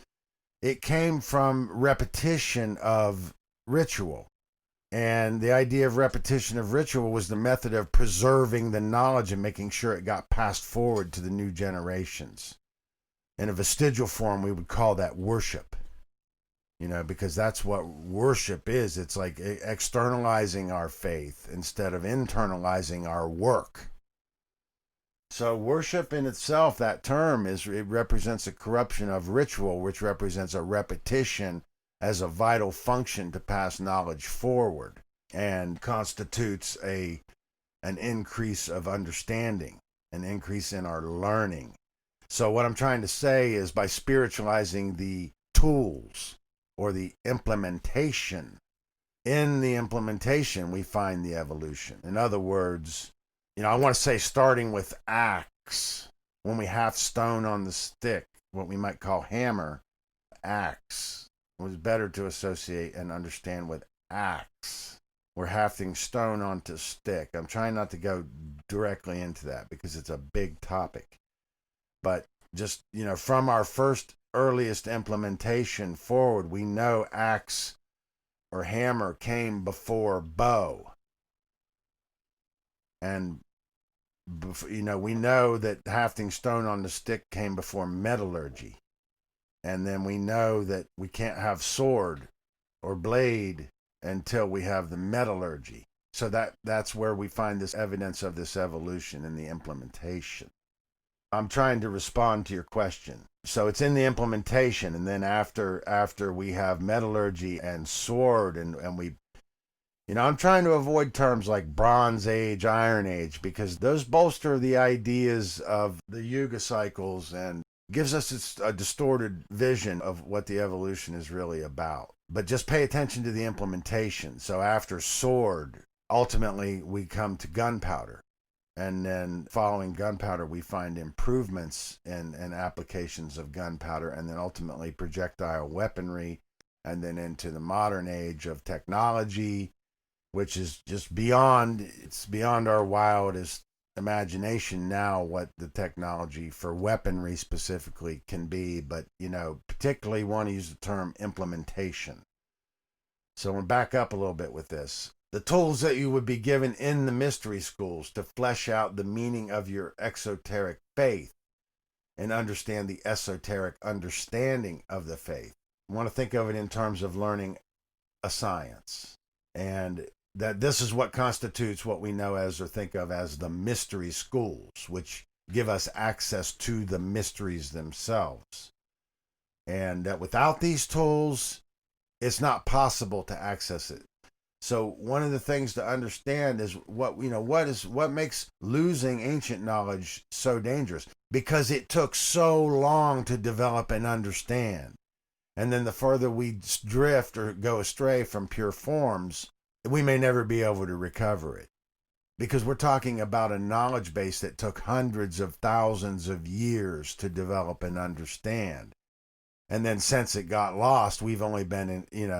it came from repetition of ritual. And the idea of repetition of ritual was the method of preserving the knowledge and making sure it got passed forward to the new generations. In a vestigial form, we would call that worship. Because that's what worship is. It's like externalizing our faith instead of internalizing our work. So worship in itself, that term, it represents a corruption of ritual, which represents a repetition as a vital function to pass knowledge forward, and constitutes an increase of understanding, an increase in our learning. So what I'm trying to say is, by spiritualizing the tools, or the implementation, in the implementation we find the evolution. In other words, I want to say, starting with axe, when we have stone on the stick, what we might call hammer, axe was better to associate and understand with axe. We're hafting stone onto stick. I'm trying not to go directly into that because it's a big topic. But just, from our earliest implementation forward, we know axe or hammer came before bow. And, we know that hafting stone on the stick came before metallurgy. And then we know that we can't have sword or blade until we have the metallurgy. So that's where we find this evidence of this evolution in the implementation. I'm trying to respond to your question. So it's in the implementation, and then after we have metallurgy and sword, and we I'm trying to avoid terms like Bronze Age, Iron Age, because those bolster the ideas of the Yuga cycles and gives us a distorted vision of what the evolution is really about. But just pay attention to the implementation. So after sword, ultimately we come to gunpowder. And then following gunpowder, we find improvements in applications of gunpowder, and then ultimately projectile weaponry, and then into the modern age of technology, which is just beyond our wildest imagination now what the technology for weaponry specifically can be. But, particularly want to use the term implementation. So we'll back up a little bit with this. The tools that you would be given in the mystery schools to flesh out the meaning of your exoteric faith and understand the esoteric understanding of the faith. You want to think of it in terms of learning a science, and that this is what constitutes what we know as or think of as the mystery schools, which give us access to the mysteries themselves. And that without these tools, it's not possible to access it. So one of the things to understand is what makes losing ancient knowledge so dangerous, because it took so long to develop and understand. And then the further we drift or go astray from pure forms, we may never be able to recover it, because we're talking about a knowledge base that took hundreds of thousands of years to develop and understand. And then since it got lost, we've only been in,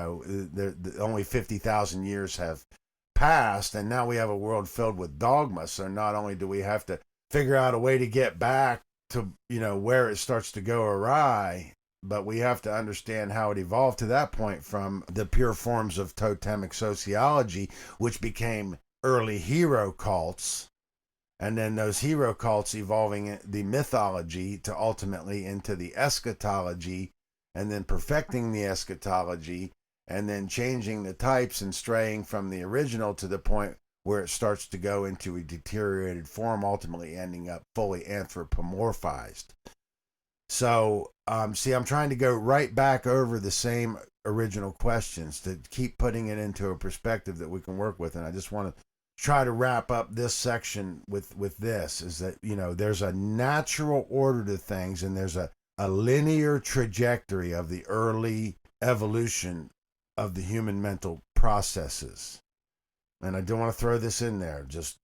only 50,000 years have passed, and now we have a world filled with dogma. So not only do we have to figure out a way to get back to, where it starts to go awry, but we have to understand how it evolved to that point from the pure forms of totemic sociology, which became early hero cults. And then those hero cults evolving the mythology to ultimately into the eschatology, and then perfecting the eschatology, and then changing the types and straying from the original to the point where it starts to go into a deteriorated form, ultimately ending up fully anthropomorphized. So, I'm trying to go right back over the same original questions to keep putting it into a perspective that we can work with. And I just want to try to wrap up this section with this, is that, there's a natural order to things, and there's a linear trajectory of the early evolution of the human mental processes. And I don't want to throw this in there, just,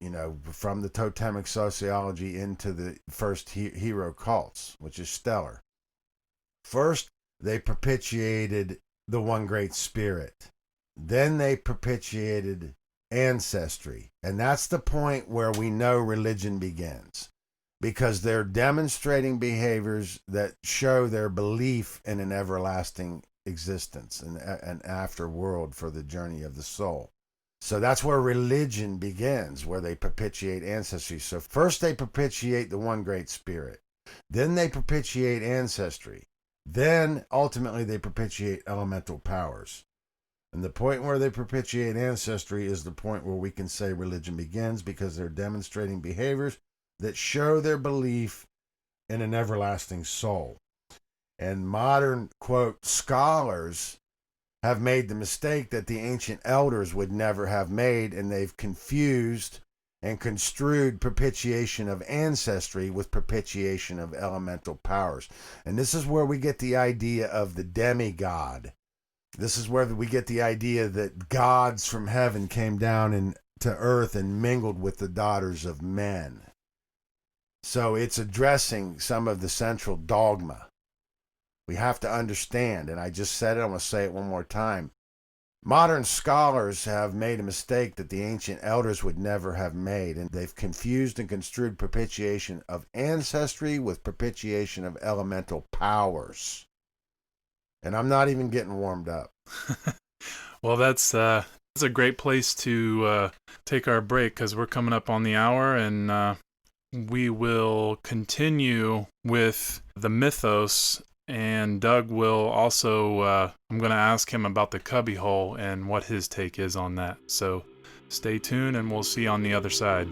from the totemic sociology into the first hero cults, which is stellar. First, they propitiated the one great spirit. Then they propitiated ancestry. And that's the point where we know religion begins, because they're demonstrating behaviors that show their belief in an everlasting existence and an afterworld for the journey of the soul. So that's where religion begins, where they propitiate ancestry. So first they propitiate the one great spirit. Then they propitiate ancestry. Then ultimately they propitiate elemental powers. And the point where they propitiate ancestry is the point where we can say religion begins, because they're demonstrating behaviors that show their belief in an everlasting soul. And modern, quote, scholars have made the mistake that the ancient elders would never have made, and they've confused and construed propitiation of ancestry with propitiation of elemental powers. And this is where we get the idea of the demigod. This is where we get the idea that gods from heaven came down to earth and mingled with the daughters of men. So it's addressing some of the central dogma. We have to understand, and I just said it, I'm going to say it one more time. Modern scholars have made a mistake that the ancient elders would never have made, and they've confused and construed propitiation of ancestry with propitiation of elemental powers. And I'm not even getting warmed up. Well, that's a great place to take our break, because we're coming up on the hour, and we will continue with the mythos. And Doug will also, I'm going to ask him about the cubbyhole and what his take is on that. So stay tuned, and we'll see you on the other side.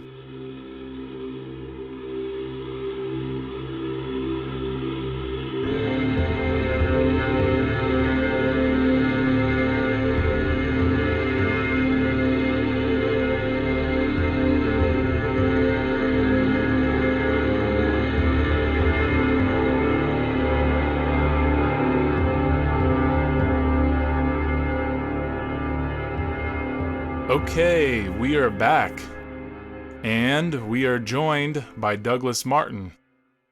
Okay, we are back. And we are joined by Douglas Martin.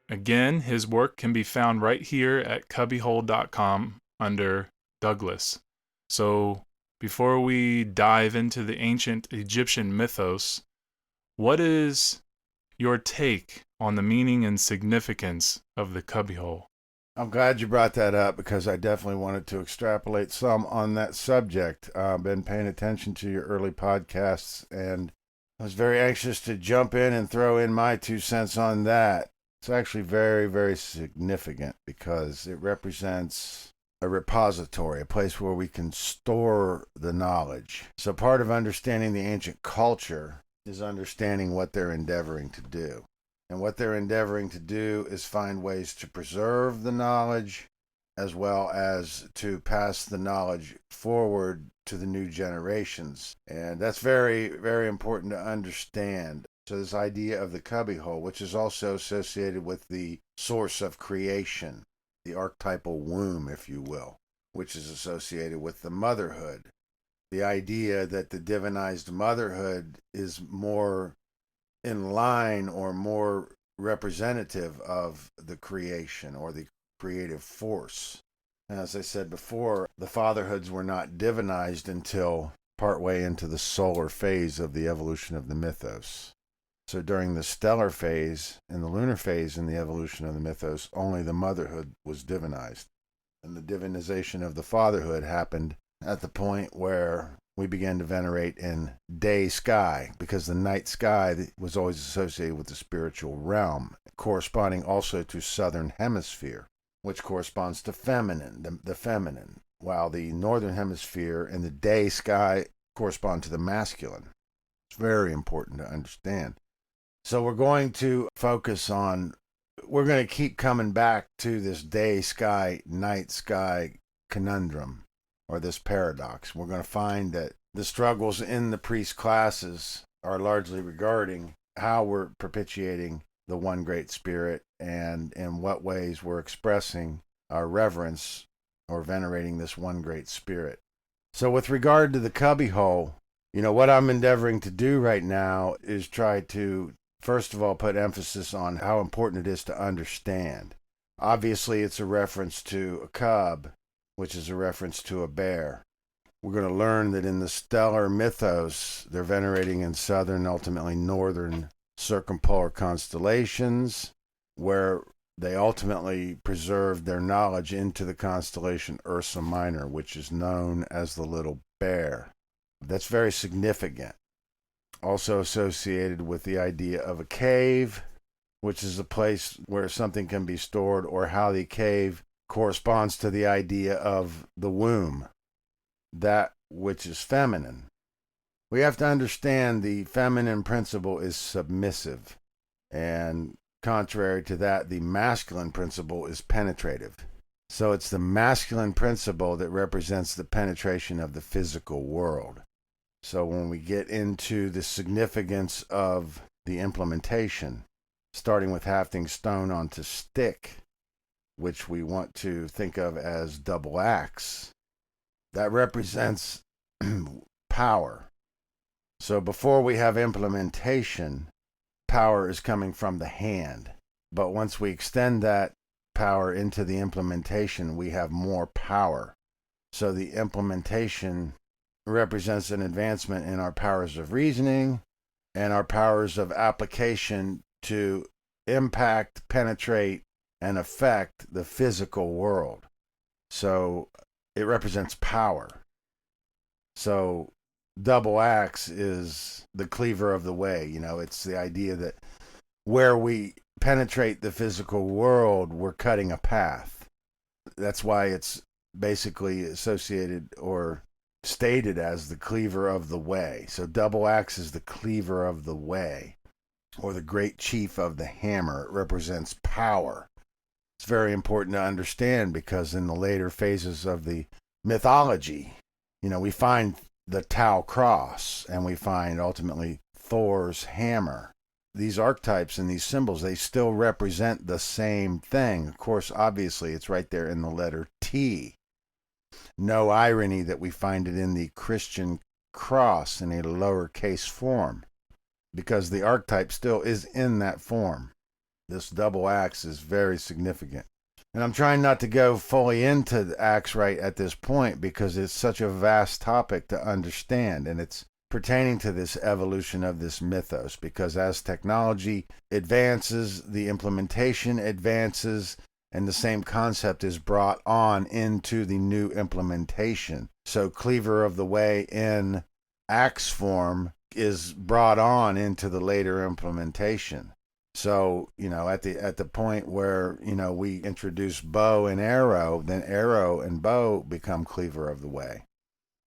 Again, his work can be found right here at Cubbywhole.com under Douglas. So, before we dive into the ancient Egyptian mythos, what is your take on the meaning and significance of the cubbyhole? I'm glad you brought that up because I definitely wanted to extrapolate some on that subject. I've been paying attention to your early podcasts, and I was very anxious to jump in and throw in my 2 cents on that. It's actually very, very significant because it represents a repository, a place where we can store the knowledge. So part of understanding the ancient culture is understanding what they're endeavoring to do. And what they're endeavoring to do is find ways to preserve the knowledge as well as to pass the knowledge forward to the new generations. And that's very, very important to understand. So this idea of the cubbyhole, which is also associated with the source of creation, the archetypal womb, if you will, which is associated with the motherhood. The idea that the divinized motherhood is more in line or more representative of the creation or the creative force. And as I said before, the fatherhoods were not divinized until partway into the solar phase of the evolution of the mythos. So during the stellar phase and the lunar phase in the evolution of the mythos, only the motherhood was divinized. And the divinization of the fatherhood happened at the point where we began to venerate in day sky, because the night sky was always associated with the spiritual realm, corresponding also to southern hemisphere, which corresponds to feminine, the feminine, while the northern hemisphere and the day sky correspond to the masculine. It's very important to understand. So we're going to we're going to keep coming back to this day sky, night sky conundrum, or this paradox. We're going to find that the struggles in the priest classes are largely regarding how we're propitiating the one great spirit and in what ways we're expressing our reverence or venerating this one great spirit. So with regard to the cubbyhole, what I'm endeavoring to do right now is try to, first of all, put emphasis on how important it is to understand. Obviously, it's a reference to a cub, which is a reference to a bear. We're going to learn that in the stellar mythos, they're venerating in southern, ultimately northern circumpolar constellations, where they ultimately preserved their knowledge into the constellation Ursa Minor, which is known as the Little Bear. That's very significant. Also associated with the idea of a cave, which is a place where something can be stored, or how the cave corresponds to the idea of the womb, that which is feminine. We have to understand the feminine principle is submissive, and contrary to that, the masculine principle is penetrative. So it's the masculine principle that represents the penetration of the physical world. So when we get into the significance of the implementation, starting with hafting stone onto stick, which we want to think of as double axe, that represents power. So before we have implementation, power is coming from the hand. But once we extend that power into the implementation, we have more power. So the implementation represents an advancement in our powers of reasoning and our powers of application to impact, penetrate, and affect the physical world. So it represents power. So double axe is the cleaver of the way. It's the idea that where we penetrate the physical world, we're cutting a path. That's why it's basically associated or stated as the cleaver of the way. So double axe is the cleaver of the way, or the great chief of the hammer. It represents power. It's very important to understand because in the later phases of the mythology, we find the Tau cross and we find ultimately Thor's hammer. These archetypes and these symbols, they still represent the same thing. Of course, obviously, it's right there in the letter T. No irony that we find it in the Christian cross in a lowercase form, because the archetype still is in that form. This double axe is very significant. And I'm trying not to go fully into the axe right at this point because it's such a vast topic to understand, and it's pertaining to this evolution of this mythos, because as technology advances, the implementation advances, and the same concept is brought on into the new implementation. So Cleaver of the Way in axe form is brought on into the later implementation. So, at the point where, we introduce bow and arrow, then arrow and bow become Cleaver of the Way,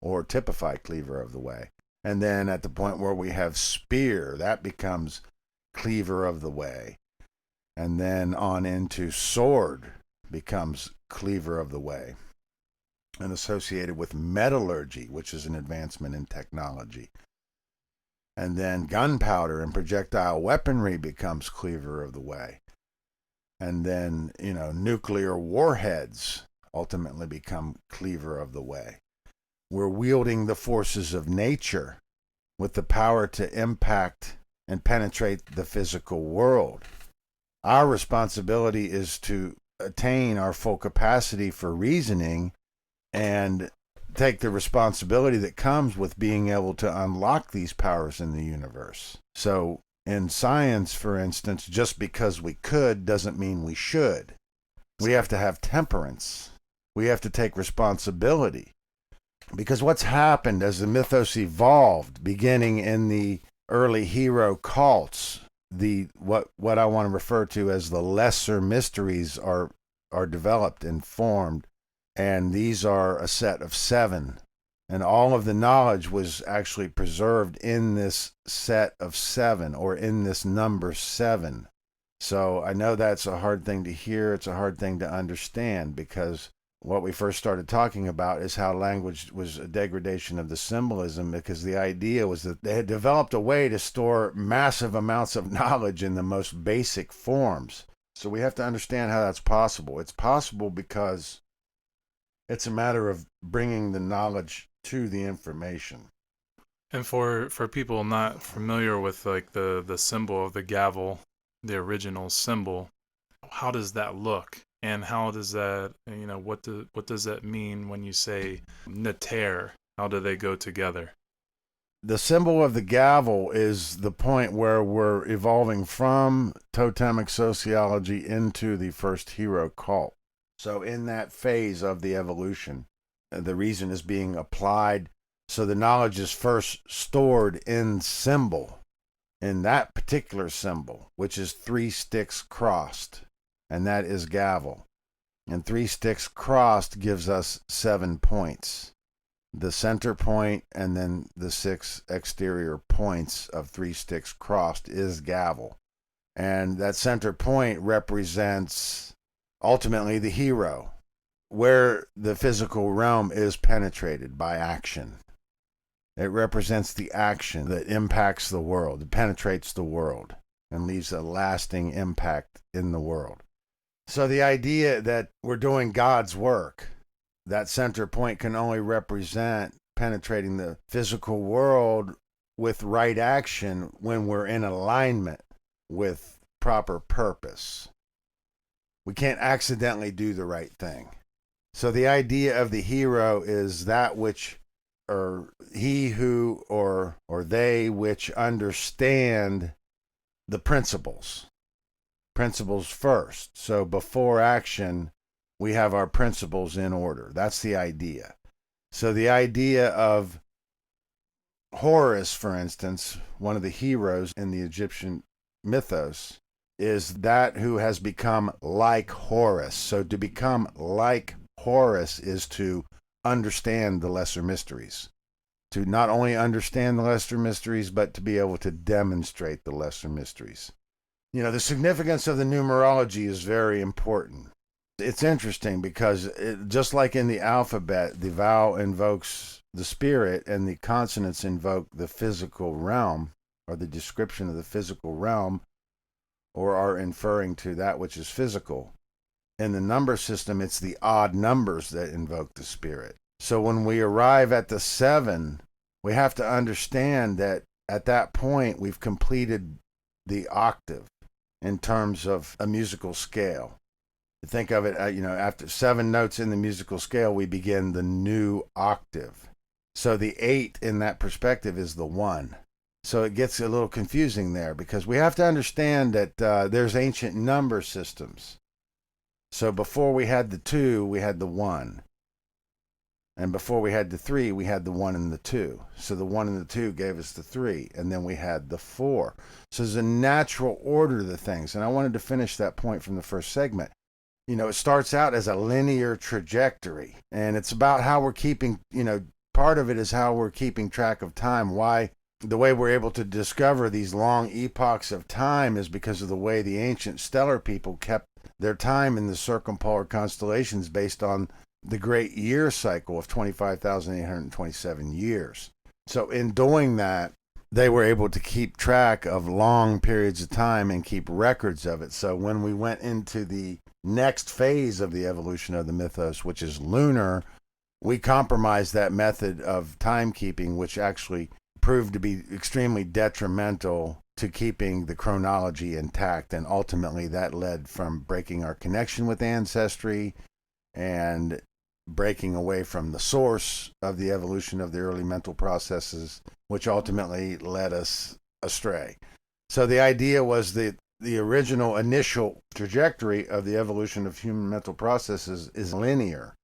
or typified Cleaver of the Way. And then at the point where we have spear, that becomes Cleaver of the Way. And then on into sword becomes Cleaver of the Way. And associated with metallurgy, which is an advancement in technology. And then gunpowder and projectile weaponry becomes Cleaver of the Way. And then, nuclear warheads ultimately become Cleaver of the Way. We're wielding the forces of nature with the power to impact and penetrate the physical world. Our responsibility is to attain our full capacity for reasoning and take the responsibility that comes with being able to unlock these powers in the universe. So in science, for instance, just because we could doesn't mean we should. We have to have temperance. We have to take responsibility. Because what's happened as the mythos evolved, beginning in the early hero cults, what I want to refer to as the lesser mysteries are developed and formed, and these are a set of 7, and all of the knowledge was actually preserved in this set of 7, or in this number 7. So I know that's a hard thing to hear. It's a hard thing to understand, because what we first started talking about is how language was a degradation of the symbolism, because the idea was that they had developed a way to store massive amounts of knowledge in the most basic forms. So we have to understand how that's possible. It's possible because it's a matter of bringing the knowledge to the information. And for people not familiar with like the symbol of the gavel, the original symbol, how does that look? And how does that, what does that mean when you say neter? How do they go together? The symbol of the gavel is the point where we're evolving from totemic sociology into the first hero cult. So in that phase of the evolution, the reason is being applied. So the knowledge is first stored in symbol, in that particular symbol, which is 3 sticks crossed. And that is gavel. And 3 sticks crossed gives us 7 points. The center point and then the 6 exterior points of 3 sticks crossed is gavel. And that center point represents ultimately the hero, where the physical realm is penetrated by action. It represents the action that impacts the world, that penetrates the world, and leaves a lasting impact in the world. So the idea that we're doing God's work, that center point can only represent penetrating the physical world with right action when we're in alignment with proper purpose. We can't accidentally do the right thing. So the idea of the hero is that which, or he who, or they which understand the principles first. So before action, we have our principles in order. That's the idea. So the idea of Horus, for instance, one of the heroes in the Egyptian mythos, is that who has become like Horus. So to become like Horus is to understand the lesser mysteries. To not only understand the lesser mysteries, but to be able to demonstrate the lesser mysteries. The significance of the numerology is very important. It's interesting because just like in the alphabet, the vowel invokes the spirit and the consonants invoke the physical realm, or the description of the physical realm, or are inferring to that which is physical. In the number system, it's the odd numbers that invoke the spirit. So when we arrive at the 7, we have to understand that at that point we've completed the octave in terms of a musical scale. Think of it, after 7 notes in the musical scale, we begin the new octave. So the 8 in that perspective is the 1. So it gets a little confusing there because we have to understand that there's ancient number systems. So before we had the 2, we had the 1. And before we had the 3, we had the 1 and the 2. So the 1 and the 2 gave us the 3. And then we had the 4. So there's a natural order to the things. And I wanted to finish that point from the first segment. It starts out as a linear trajectory. And it's about how we're keeping, part of it is how we're keeping track of time. Why the way we're able to discover these long epochs of time is because of the way the ancient stellar people kept their time in the circumpolar constellations based on the great year cycle of 25,827 years. So in doing that, they were able to keep track of long periods of time and keep records of it. So when we went into the next phase of the evolution of the mythos, which is lunar, we compromised that method of timekeeping, which actually proved to be extremely detrimental to keeping the chronology intact. And ultimately that led from breaking our connection with ancestry and breaking away from the source of the evolution of the early mental processes, which ultimately led us astray. So the idea was that the original initial trajectory of the evolution of human mental processes is linear.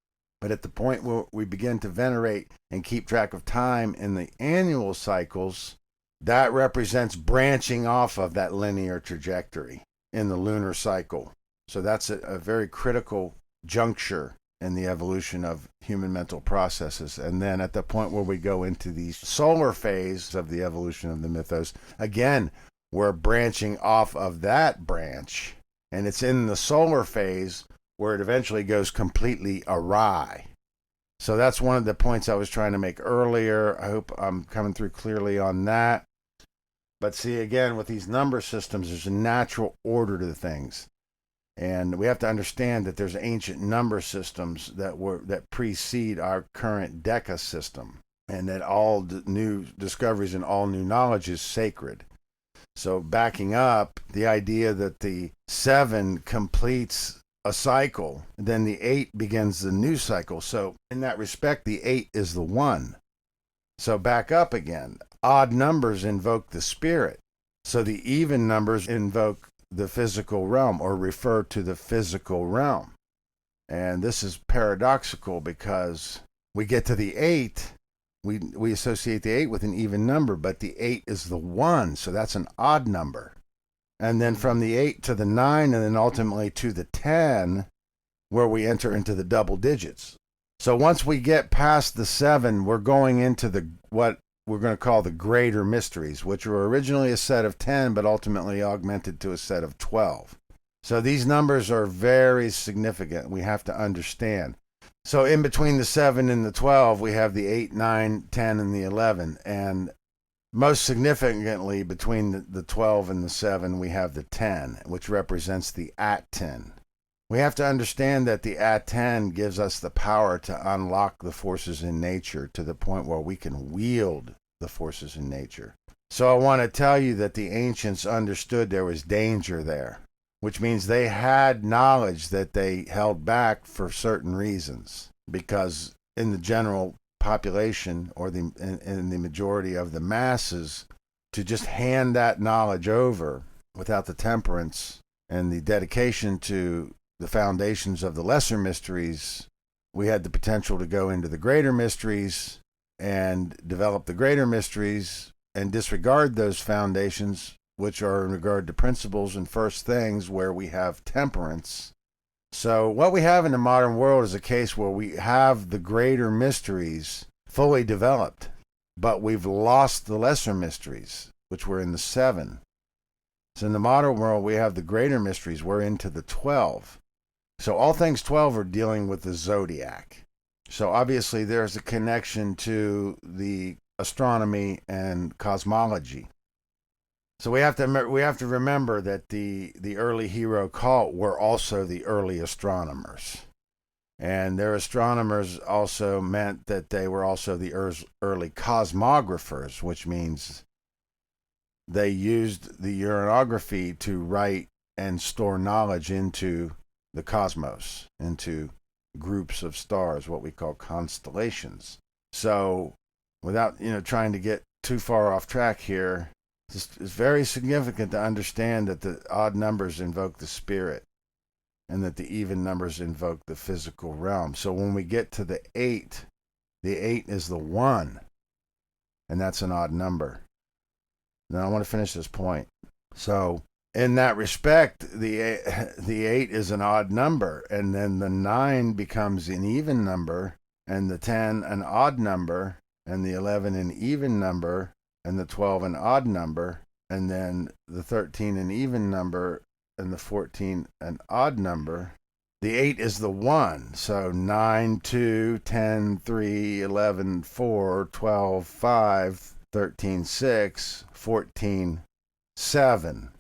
But at the point where we begin to venerate and keep track of time in the annual cycles, that represents branching off of that linear trajectory in the lunar cycle. So that's a very critical juncture in the evolution of human mental processes. And then at the point where we go into the solar phase of the evolution of the mythos, again, we're branching off of that branch. And it's in the solar phase where it eventually goes completely awry. So that's one of the points I was trying to make earlier. I hope I'm coming through clearly on that. But see, again, with these number systems, there's a natural order to things. And we have to understand that there's ancient number systems that precede our current deca system, and that all new discoveries and all new knowledge is sacred. So backing up, the idea that the 7 completes a cycle, then the 8 begins the new cycle. So in that respect, the 8 is the 1. So back up again. Odd numbers invoke the spirit. So the even numbers invoke the physical realm or refer to the physical realm. And this is paradoxical because we get to the 8, we associate the 8 with an even number, but the 8 is the 1, so that's an odd number. And then from the 8 to the 9 and then ultimately to the 10, where we enter into the double digits. So once we get past the 7, we're going into what we're going to call the greater mysteries, which were originally a set of 10, but ultimately augmented to a set of 12. So these numbers are very significant. We have to understand. So in between the 7 and the 12, we have the 8, 9, 10, and the 11. And most significantly, between the 12 and the 7, we have the 10, which represents the At-10. We have to understand that the At-10 gives us the power to unlock the forces in nature to the point where we can wield the forces in nature. So I want to tell you that the ancients understood there was danger there, which means they had knowledge that they held back for certain reasons, because in the general population or in the majority of the masses, to just hand that knowledge over without the temperance and the dedication to the foundations of the lesser mysteries, we had the potential to go into the greater mysteries and develop the greater mysteries and disregard those foundations, which are in regard to principles and first things, where we have temperance. So what we have in the modern world is a case where we have the greater mysteries fully developed, but we've lost the lesser mysteries, which were in the 7. So in the modern world, we have the greater mysteries. We're into the 12. So all things 12 are dealing with the zodiac. So obviously there's a connection to the astronomy and cosmology. So we have to remember that the early hero cult were also the early astronomers. And their astronomers also meant that they were also the early cosmographers, which means they used the uranography to write and store knowledge into the cosmos, into groups of stars, what we call constellations. So without trying to get too far off track here, it's very significant to understand that the odd numbers invoke the spirit and that the even numbers invoke the physical realm. So when we get to the 8 is the 1, and that's an odd number. Now I want to finish this point. So in that respect, the 8 is an odd number, and then the 9 becomes an even number, and the 10 an odd number, and the 11 an even number, and the 12 an odd number, and then the 13 an even number, and the 14 an odd number. The 8 is the 1, so 9, 2, 10, 3, 11, 4, 12, 5, 13, 6, 14, 7.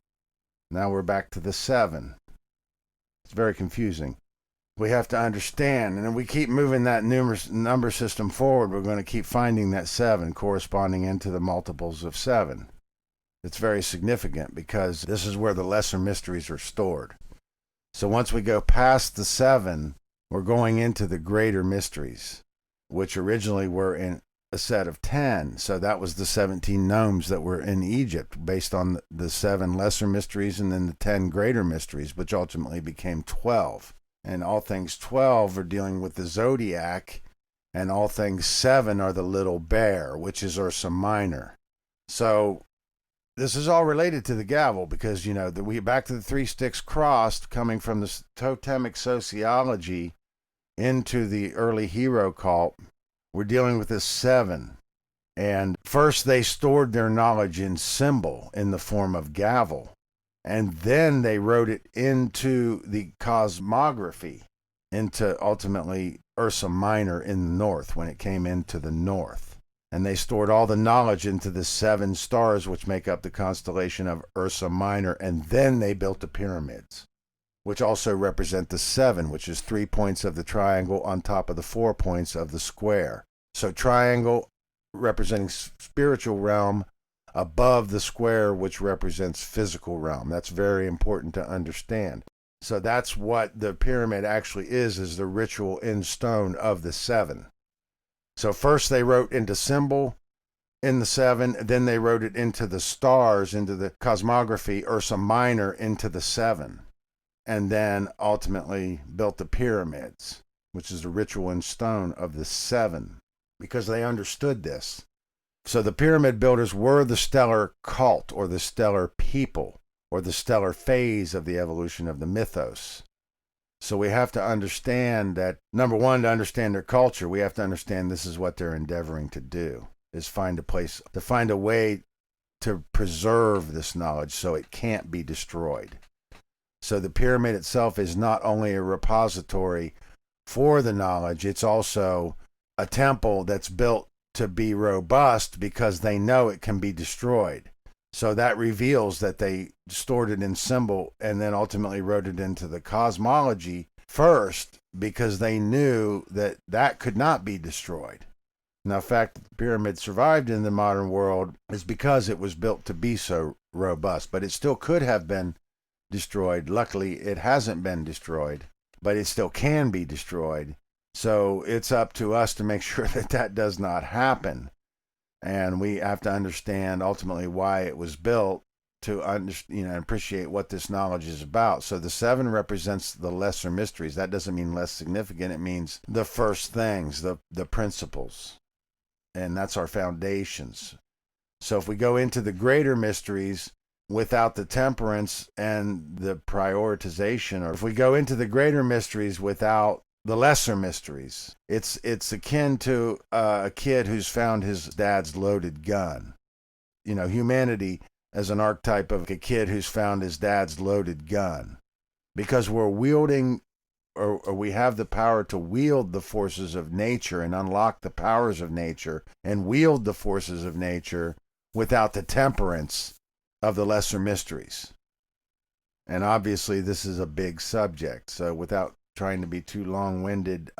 Now we're back to the 7. It's very confusing. We have to understand, and we keep moving that number system forward, we're going to keep finding that 7 corresponding into the multiples of 7. It's very significant because this is where the lesser mysteries are stored. So once we go past the 7, we're going into the greater mysteries, which originally were in a set of 10. So that was the 17 gnomes that were in Egypt based on the 7 lesser mysteries and then the 10 greater mysteries, which ultimately became 12. And all things 12 are dealing with the zodiac, and all things 7 are the little bear, which is Ursa Minor. So this is all related to the gavel because, we back to the 3 sticks crossed coming from the Totemic sociology into the early hero cult. We're dealing with this 7. And first they stored their knowledge in symbol in the form of gavel. And then they wrote it into the cosmography, into ultimately Ursa Minor in the north when it came into the north. And they stored all the knowledge into the 7 stars which make up the constellation of Ursa Minor, and then they built the pyramids, which also represent the 7, which is 3 points of the triangle on top of the 4 points of the square. So triangle representing spiritual realm above the square, which represents physical realm. That's very important to understand. So that's what the pyramid actually is the ritual in stone of the 7. So first they wrote into symbol in the 7, then they wrote it into the stars, into the cosmography, Ursa Minor, into the 7, and then ultimately built the pyramids, which is the ritual in stone of the 7, because they understood this. So the pyramid builders were the stellar cult, or the stellar people, or the stellar phase of the evolution of the mythos. So we have to understand that, number one, to understand their culture, we have to understand this is what they're endeavoring to do, is find a way to preserve this knowledge so it can't be destroyed. So the pyramid itself is not only a repository for the knowledge, it's also a temple that's built to be robust because they know it can be destroyed. So that reveals that they stored it in symbol and then ultimately wrote it into the cosmology first because they knew that that could not be destroyed. Now, the fact that the pyramid survived in the modern world is because it was built to be so robust, but it still could have been destroyed. Luckily, it hasn't been destroyed, but it still can be destroyed. So it's up to us to make sure that that does not happen. And we have to understand ultimately why it was built to appreciate what this knowledge is about. So the 7 represents the lesser mysteries. That doesn't mean less significant. It means the first things, the principles. And that's our foundations. So if we go into the greater mysteries without the temperance and the prioritization, or if we go into the greater mysteries without the lesser mysteries, it's akin to a kid who's found his dad's loaded gun. Humanity as an archetype of a kid who's found his dad's loaded gun, because we're wielding, or we have the power to wield the forces of nature and unlock the powers of nature and wield the forces of nature without the temperance of the lesser mysteries. And obviously this is a big subject. So without trying to be too long-winded.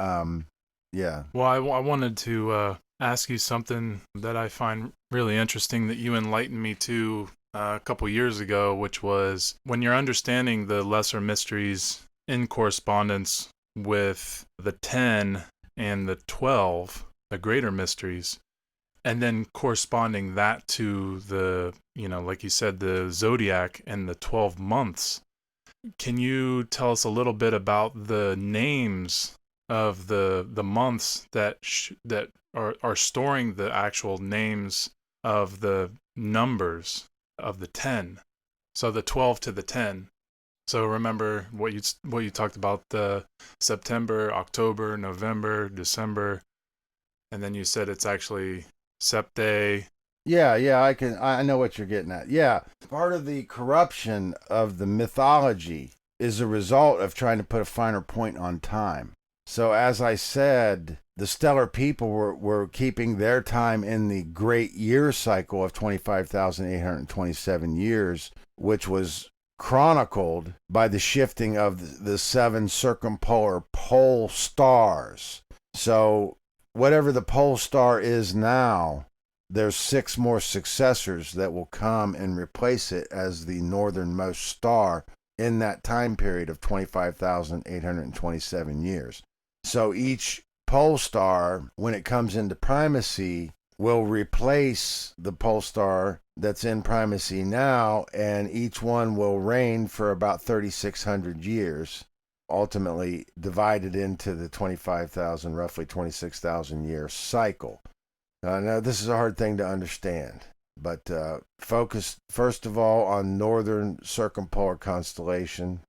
Yeah. Well, I wanted to ask you something that I find really interesting that you enlightened me to a couple years ago, which was when you're understanding the lesser mysteries in correspondence with the 10 and the 12, the greater mysteries, and then corresponding that to the, like you said, the zodiac and the 12 months. Can you tell us a little bit about the names of the months that are storing the actual names of the numbers of the 10? So the 12 to the 10. So remember what you talked about, the September, October, November, December, and then you said it's actually Septe. Yeah, I know what you're getting at. Yeah. Part of the corruption of the mythology is a result of trying to put a finer point on time. So as I said, the stellar people were keeping their time in the great year cycle of 25,827 years, which was chronicled by the shifting of the 7 circumpolar pole stars. So whatever the pole star is now, there's 6 more successors that will come and replace it as the northernmost star in that time period of 25,827 years. So each pole star, when it comes into primacy, will replace the pole star that's in primacy now, and each one will reign for about 3,600 years, ultimately divided into the 25,000, roughly 26,000 year cycle. Now, this is a hard thing to understand, but focus first of all on northern circumpolar constellation,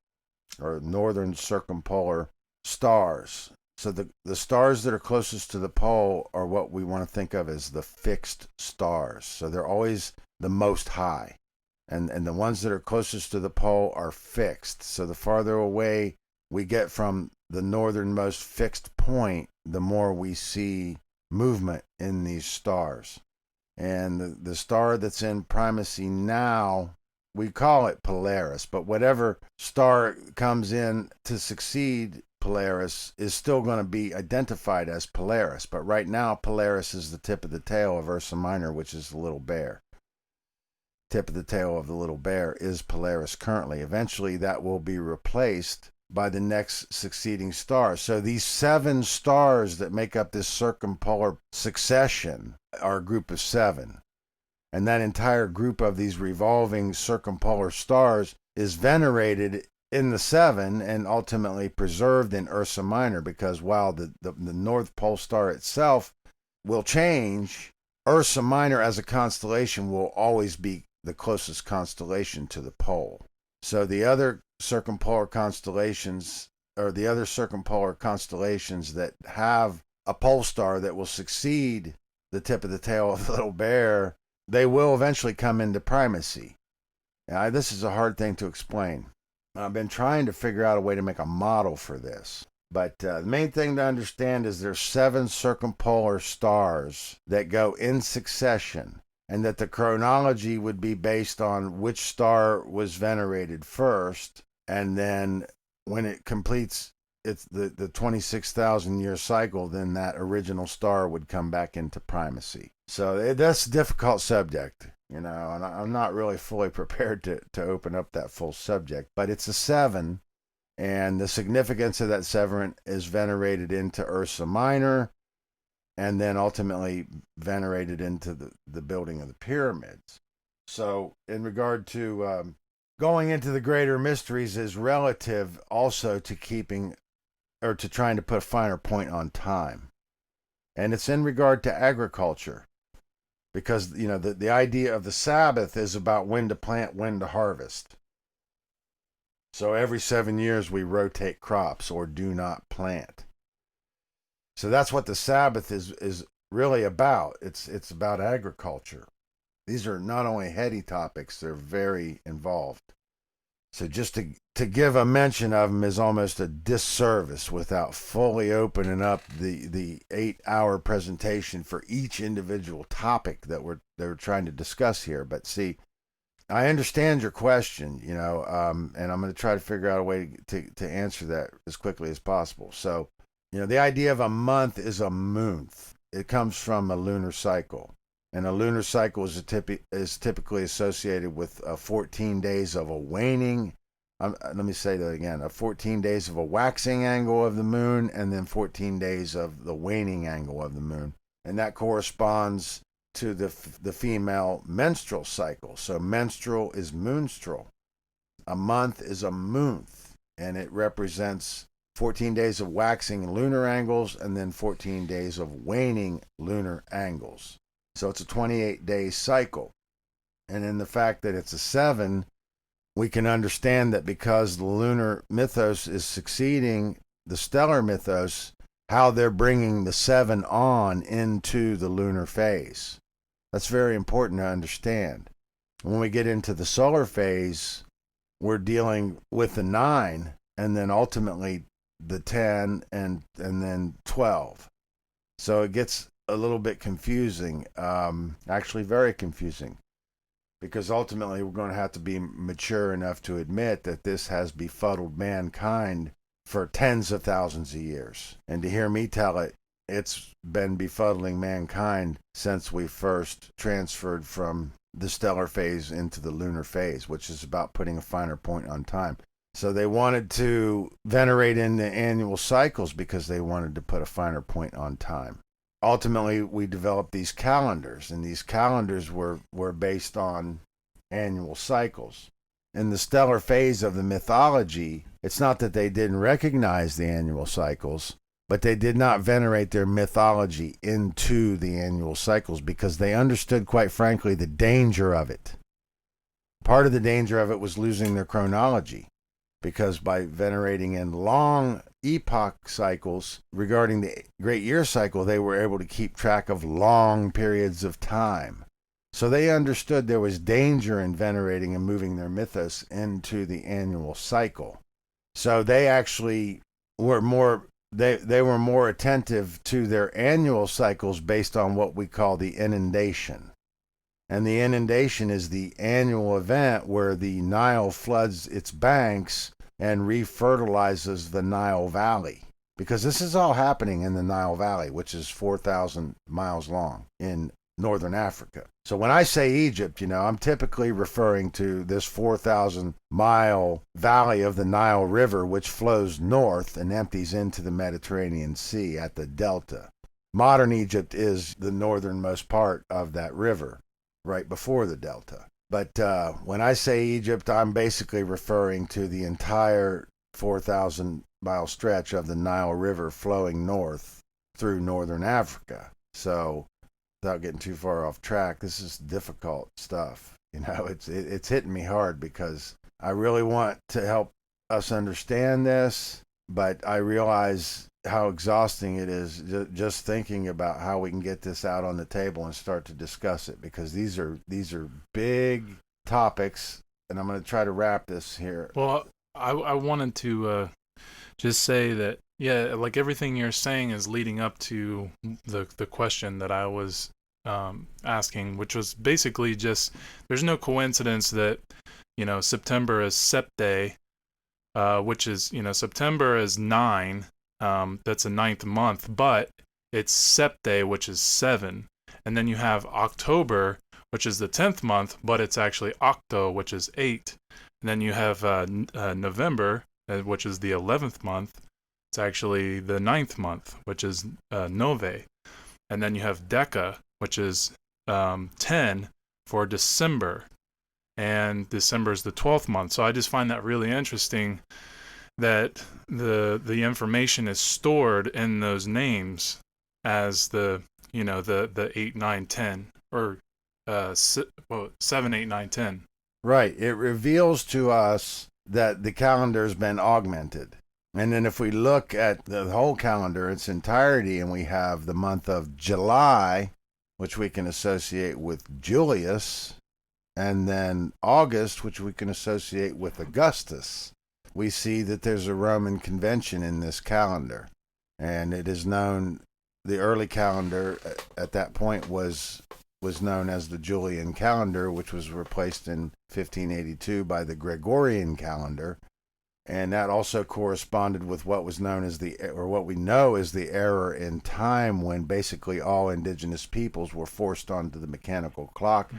or northern circumpolar stars. So the stars that are closest to the pole are what we want to think of as the fixed stars. So they're always the most high. And the ones that are closest to the pole are fixed. So the farther away we get from the northernmost fixed point, the more we see movement in these stars. And the star that's in primacy now, we call it Polaris, but whatever star comes in to succeed Polaris is still going to be identified as Polaris. But right now, Polaris is the tip of the tail of Ursa Minor, which is the little bear. Tip of the tail of the little bear is Polaris currently. Eventually, that will be replaced by the next succeeding star. So these 7 stars that make up this circumpolar succession are a group of 7. And that entire group of these revolving circumpolar stars is venerated in the 7 and ultimately preserved in Ursa Minor, because while the North Pole star itself will change, Ursa Minor as a constellation will always be the closest constellation to the pole. So the other circumpolar constellations, or the other circumpolar constellations that have a pole star that will succeed the tip of the tail of the little bear, they will eventually come into primacy. Now, this is a hard thing to explain. I've been trying to figure out a way to make a model for this. But the main thing to understand is there's 7 circumpolar stars that go in succession, and that the chronology would be based on which star was venerated first, and then when it completes the 26,000 year cycle, then that original star would come back into primacy. So that's a difficult subject, and I'm not really fully prepared to open up that full subject, but it's a 7, and the significance of that 7 is venerated into Ursa Minor, and then ultimately venerated into the building of the pyramids. So in regard to going into the greater mysteries is relative also to keeping, or to trying to put a finer point on time. And it's in regard to agriculture, because the idea of the Sabbath is about when to plant, when to harvest. So every 7 years we rotate crops or do not plant. So that's what the Sabbath is really about. It's about agriculture. These are not only heady topics, they're very involved. So just to give a mention of them is almost a disservice without fully opening up the 8-hour presentation for each individual topic that we're trying to discuss here. But see, I understand your question, and I'm going to try to figure out a way to answer that as quickly as possible. So, the idea of a month is a month. It comes from a lunar cycle. And a lunar cycle is typically associated with 14 days of a waning. Let me say that again: 14 days of a waxing angle of the moon, and then 14 days of the waning angle of the moon, and that corresponds to the female menstrual cycle. So menstrual is moonstral. A month is a month, and it represents 14 days of waxing lunar angles, and then 14 days of waning lunar angles. So it's a 28-day cycle. And in the fact that it's a 7, we can understand that because the lunar mythos is succeeding the stellar mythos, how they're bringing the 7 on into the lunar phase. That's very important to understand. When we get into the solar phase, we're dealing with the 9, and then ultimately the 10, and then 12. So it gets a little bit confusing, actually very confusing, because ultimately we're going to have to be mature enough to admit that this has befuddled mankind for tens of thousands of years. And to hear me tell it, it's been befuddling mankind since we first transferred from the stellar phase into the lunar phase, which is about putting a finer point on time. So they wanted to venerate in the annual cycles because they wanted to put a finer point on time. Ultimately, we developed these calendars, and these calendars were based on annual cycles. In the stellar phase of the mythology, it's not that they didn't recognize the annual cycles, but they did not venerate their mythology into the annual cycles because they understood, quite frankly, the danger of it. Part of the danger of it was losing their chronology, because by venerating in long epoch cycles regarding the great year cycle, they were able to keep track of long periods of time. So they understood there was danger in venerating and moving their mythos into the annual cycle. So they actually were more they were more attentive to their annual cycles based on what we call the inundation. And the inundation is the annual event where the Nile floods its banks and refertilizes the Nile Valley. Because this is all happening in the Nile Valley, which is 4,000 miles long in northern Africa. So when I say Egypt, I'm typically referring to this 4,000-mile valley of the Nile River, which flows north and empties into the Mediterranean Sea at the delta. Modern Egypt is the northernmost part of that river, right before the delta. But when I say Egypt, I'm basically referring to the entire 4,000-mile stretch of the Nile River flowing north through northern Africa. So, without getting too far off track, this is difficult stuff. It's hitting me hard because I really want to help us understand this, but I realize how exhausting it is just thinking about how we can get this out on the table and start to discuss it, because these are big topics, and I'm going to try to wrap this here. Well, I wanted to just say that, yeah, like everything you're saying is leading up to the question that I was asking, which was basically just, there's no coincidence that, September is Sept-Day, which is, September is 9, that's a 9th month, but it's Sept-Day, which is 7. And then you have October, which is the 10th month, but it's actually Octo, which is 8. And then you have November, which is the 11th month. It's actually the 9th month, which is Nove. And then you have Deca, which is 10 for December. And December is the 12th month. So I just find that really interesting that the information is stored in those names as the 8, 9, 10, or 7, 8, 9, 10. Right. It reveals to us that the calendar's been augmented. And then if we look at the whole calendar, its entirety, and we have the month of July, which we can associate with Julius, and then August, which we can associate with Augustus, we see that there's a Roman convention in this calendar. And it is known, the early calendar at that point was was known as the Julian calendar, which was replaced in 1582 by the Gregorian calendar. And that also corresponded with what was known as what we know as the error in time, when basically all indigenous peoples were forced onto the mechanical clock.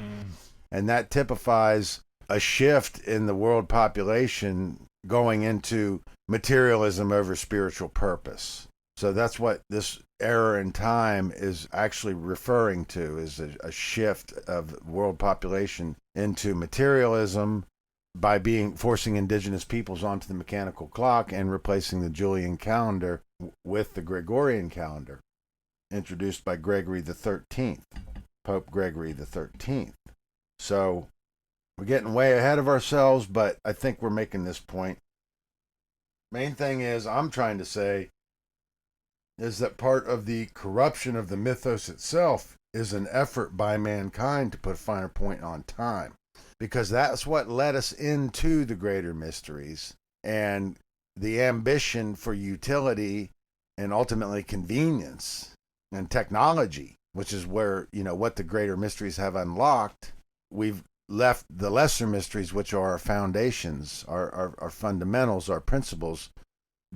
And that typifies a shift in the world population going into materialism over spiritual purpose. So that's what this error in time is actually referring to, is a shift of world population into materialism by forcing indigenous peoples onto the mechanical clock and replacing the Julian calendar with the Gregorian calendar, introduced by Gregory the 13th, Pope Gregory the 13th. So we're getting way ahead of ourselves, but I think we're making this point. Main thing I'm trying to say is that part of the corruption of the mythos itself is an effort by mankind to put a finer point on time, because that's what led us into the greater mysteries and the ambition for utility and ultimately convenience and technology, which is where, what the greater mysteries have unlocked. We've left the lesser mysteries, which are our foundations, our fundamentals, our principles,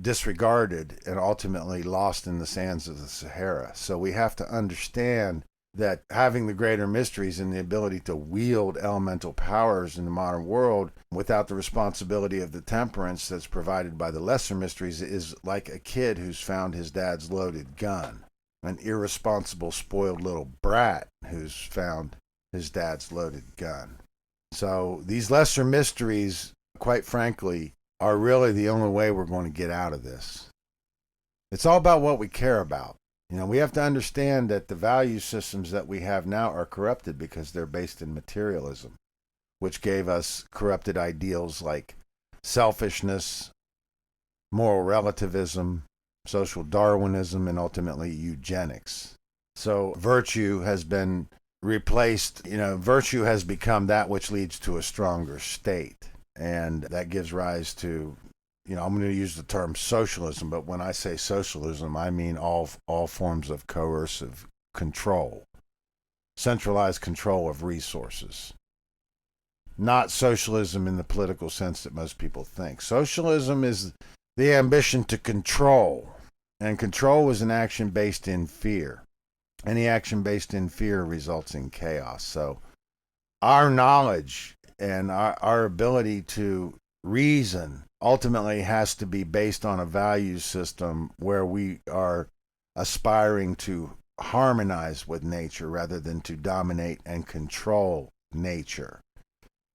disregarded and ultimately lost in the sands of the Sahara. So we have to understand that having the greater mysteries and the ability to wield elemental powers in the modern world without the responsibility of the temperance that's provided by the lesser mysteries is like a kid who's found his dad's loaded gun, an irresponsible, spoiled little brat who's found his dad's loaded gun. So these lesser mysteries, quite frankly, are really the only way we're going to get out of this. It's all about what we care about. We have to understand that the value systems that we have now are corrupted because they're based in materialism, which gave us corrupted ideals like selfishness, moral relativism, social Darwinism, and ultimately eugenics. So virtue has been replaced, virtue has become that which leads to a stronger state. And that gives rise to, I'm going to use the term socialism, but when I say socialism, I mean all forms of coercive control, centralized control of resources. Not socialism in the political sense that most people think. Socialism is the ambition to control, and control is an action based in fear. Any action based in fear results in chaos. So our knowledge and our ability to reason ultimately has to be based on a value system where we are aspiring to harmonize with nature rather than to dominate and control nature.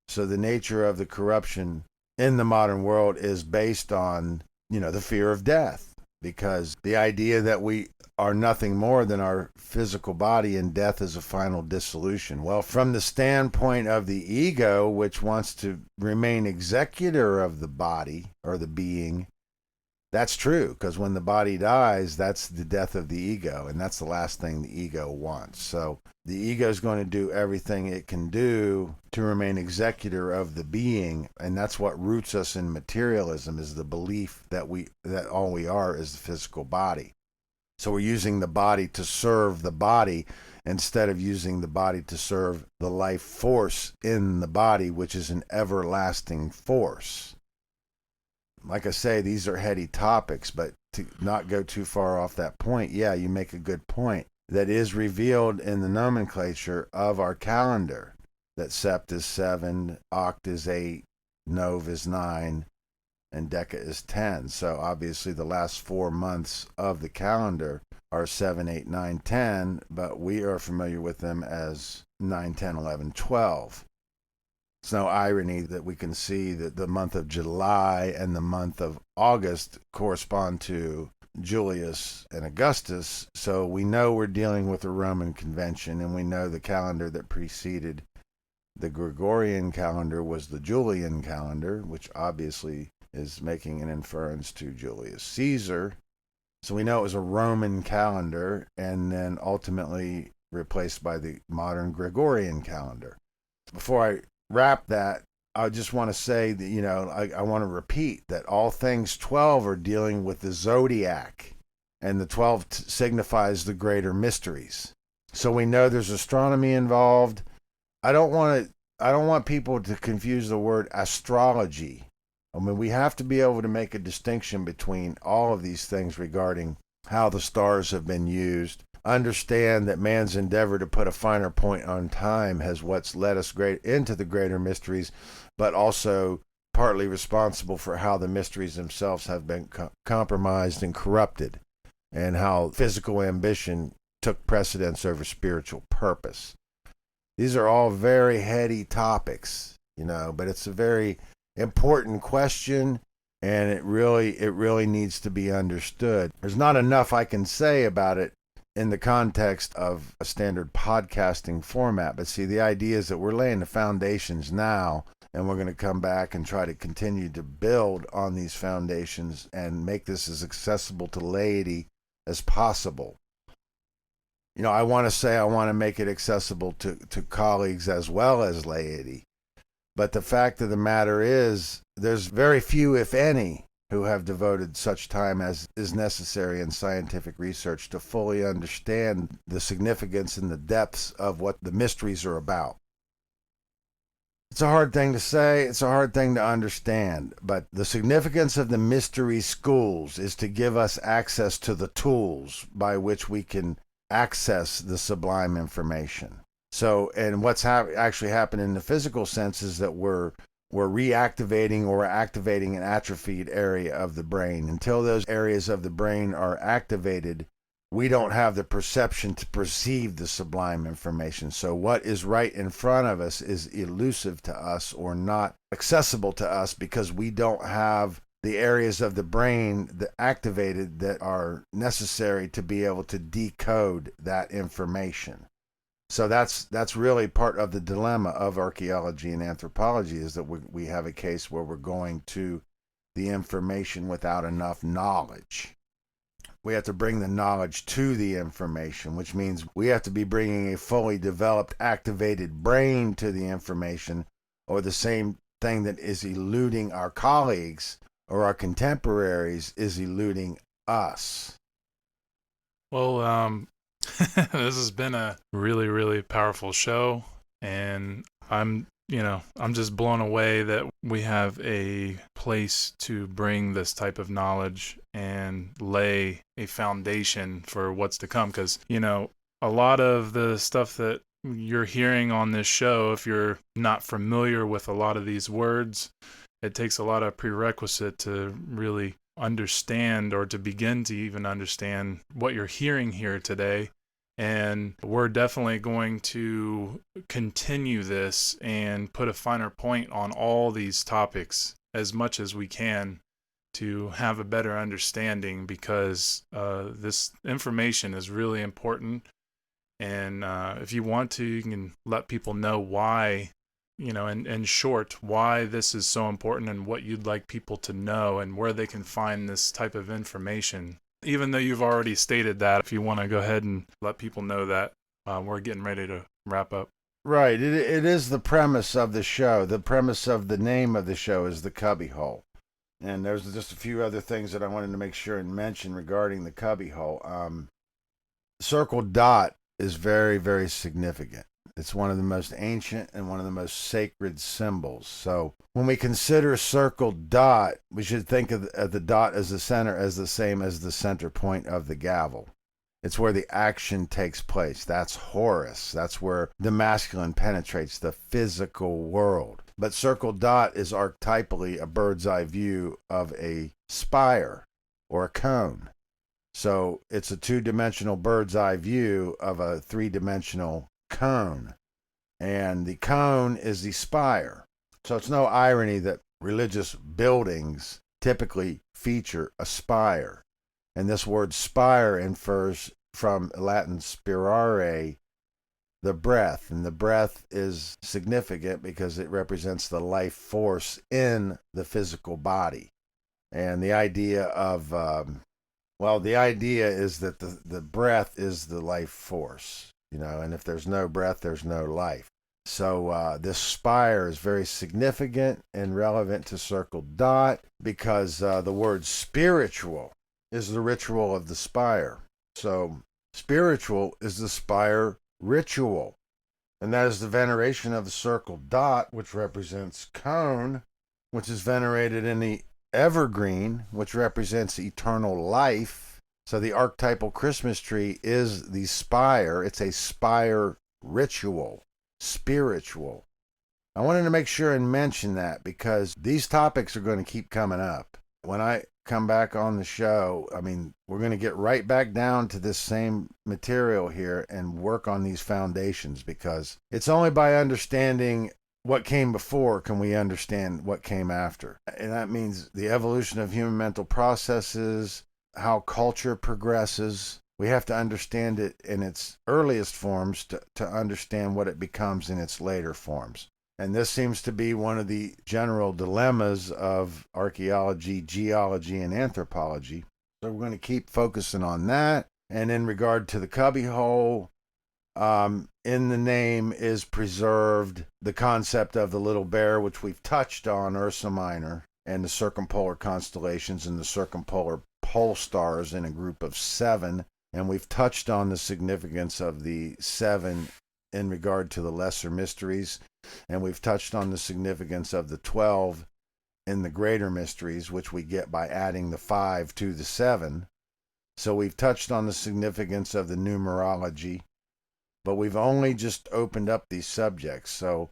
So the nature of the corruption in the modern world is based on, the fear of death, because the idea that we are nothing more than our physical body and death is a final dissolution. Well, from the standpoint of the ego, which wants to remain executor of the body or the being, that's true, because when the body dies, that's the death of the ego, and that's the last thing the ego wants. So the ego is going to do everything it can do to remain executor of the being, and that's what roots us in materialism, is the belief that all we are is the physical body. So we're using the body to serve the body instead of using the body to serve the life force in the body, which is an everlasting force. Like I say, these are heady topics, but to not go too far off that point, yeah, you make a good point. That is revealed in the nomenclature of our calendar, that Sept is 7, Oct is 8, Nov is 9, and Deca is 10. So obviously the last 4 months of the calendar are 7, 8, 9, 10, but we are familiar with them as 9, 10, 11, 12. It's no irony that we can see that the month of July and the month of August correspond to Julius and Augustus. So we know we're dealing with a Roman convention, and we know the calendar that preceded the Gregorian calendar was the Julian calendar, which obviously is making an inference to Julius Caesar. So we know it was a Roman calendar, and then ultimately replaced by the modern Gregorian calendar. Before I wrap that, I just want to say that, I want to repeat that all things 12 are dealing with the zodiac, and the 12 signifies the greater mysteries. So we know there's astronomy involved. I don't want people to confuse the word astrology. I mean, we have to be able to make a distinction between all of these things regarding how the stars have been used. Understand that man's endeavor to put a finer point on time has what's led us into the greater mysteries, but also partly responsible for how the mysteries themselves have been compromised and corrupted, and how physical ambition took precedence over spiritual purpose. These are all very heady topics, but it's a very important question, and it really needs to be understood. There's not enough I can say about it in the context of a standard podcasting format, but see, the idea is that we're laying the foundations now, and we're going to come back and try to continue to build on these foundations and make this as accessible to laity as possible. I want to make it accessible to colleagues as well as laity. But the fact of the matter is, there's very few, if any, who have devoted such time as is necessary in scientific research to fully understand the significance and the depths of what the mysteries are about. It's a hard thing to say, it's a hard thing to understand, but the significance of the mystery schools is to give us access to the tools by which we can access the sublime information. So, and what's actually happened in the physical sense is that we're reactivating or activating an atrophied area of the brain. Until those areas of the brain are activated, we don't have the perception to perceive the sublime information. So what is right in front of us is elusive to us or not accessible to us because we don't have the areas of the brain that activated that are necessary to be able to decode that information. So that's really part of the dilemma of archaeology and anthropology, is that we have a case where we're going to the information without enough knowledge. We have to bring the knowledge to the information, which means we have to be bringing a fully developed, activated brain to the information, or the same thing that is eluding our colleagues or our contemporaries is eluding us. Well, this has been a really, really powerful show, and I'm just blown away that we have a place to bring this type of knowledge and lay a foundation for what's to come. Because, a lot of the stuff that you're hearing on this show, if you're not familiar with a lot of these words, it takes a lot of prerequisite to really understand, or to begin to even understand what you're hearing here today. And we're definitely going to continue this and put a finer point on all these topics as much as we can to have a better understanding, because this information is really important. And if you want to, you can let people know why, in short, why this is so important and what you'd like people to know and where they can find this type of information. Even though you've already stated that, if you want to go ahead and let people know that, we're getting ready to wrap up. Right. It is the premise of the show. The premise of the name of the show is the Cubbywhole. And there's just a few other things that I wanted to make sure and mention regarding the Cubbywhole. Circle dot is very, very significant. It's one of the most ancient and one of the most sacred symbols. So when we consider circle dot, we should think of the dot as the center, as the same as the center point of the gavel. It's where the action takes place. That's Horus. That's where the masculine penetrates the physical world. But circle dot is archetypally a bird's eye view of a spire or a cone. So it's a two-dimensional bird's eye view of a three-dimensional cone, and the cone is the spire. So it's no irony that religious buildings typically feature a spire, and this word spire infers from Latin spirare, the breath, and the breath is significant because it represents the life force in the physical body. And the idea of the idea is that the breath is the life force. And if there's no breath, there's no life. So this spire is very significant and relevant to circle dot because the word spiritual is the ritual of the spire. So spiritual is the spire ritual. And that is the veneration of the circled dot, which represents cone, which is venerated in the evergreen, which represents eternal life. So the archetypal Christmas tree is the spire. It's a spire ritual, spiritual. I wanted to make sure and mention that because these topics are going to keep coming up. When I come back on the show, we're going to get right back down to this same material here and work on these foundations, because it's only by understanding what came before can we understand what came after. And that means the evolution of human mental processes, how culture progresses. We have to understand it in its earliest forms to understand what it becomes in its later forms. And this seems to be one of the general dilemmas of archaeology, geology, and anthropology. So we're going to keep focusing on that. And in regard to the cubbyhole, in the name is preserved the concept of the little bear, which we've touched on, Ursa Minor, and the circumpolar constellations and the circumpolar pole stars in a group of 7. And we've touched on the significance of the 7 in regard to the lesser mysteries. And we've touched on the significance of the 12 in the greater mysteries, which we get by adding the 5 to the 7. So we've touched on the significance of the numerology, but we've only just opened up these subjects. So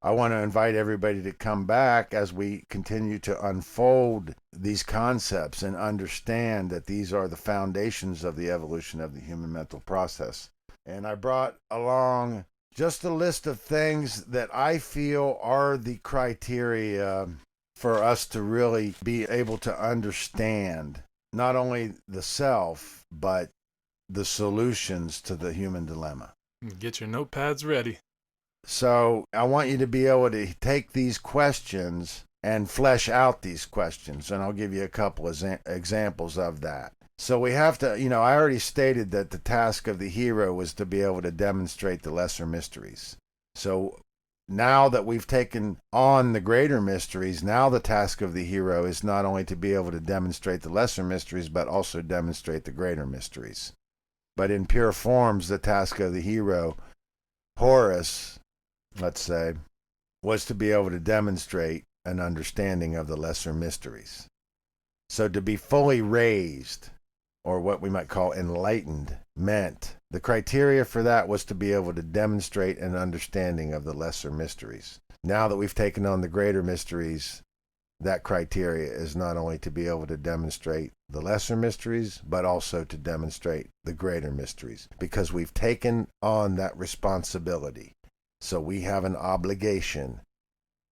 I want to invite everybody to come back as we continue to unfold these concepts and understand that these are the foundations of the evolution of the human mental process. And I brought along just a list of things that I feel are the criteria for us to really be able to understand not only the self, but the solutions to the human dilemma. Get your notepads ready. So I want you to be able to take these questions and flesh out these questions, and I'll give you a couple of examples of that. So we have to, I already stated that the task of the hero was to be able to demonstrate the lesser mysteries. So now that we've taken on the greater mysteries, now the task of the hero is not only to be able to demonstrate the lesser mysteries, but also demonstrate the greater mysteries. But in pure forms, the task of the hero, Horus, let's say, was to be able to demonstrate an understanding of the lesser mysteries. So to be fully raised, or what we might call enlightened, meant the criteria for that was to be able to demonstrate an understanding of the lesser mysteries. Now that we've taken on the greater mysteries, that criteria is not only to be able to demonstrate the lesser mysteries, but also to demonstrate the greater mysteries, because we've taken on that responsibility. So we have an obligation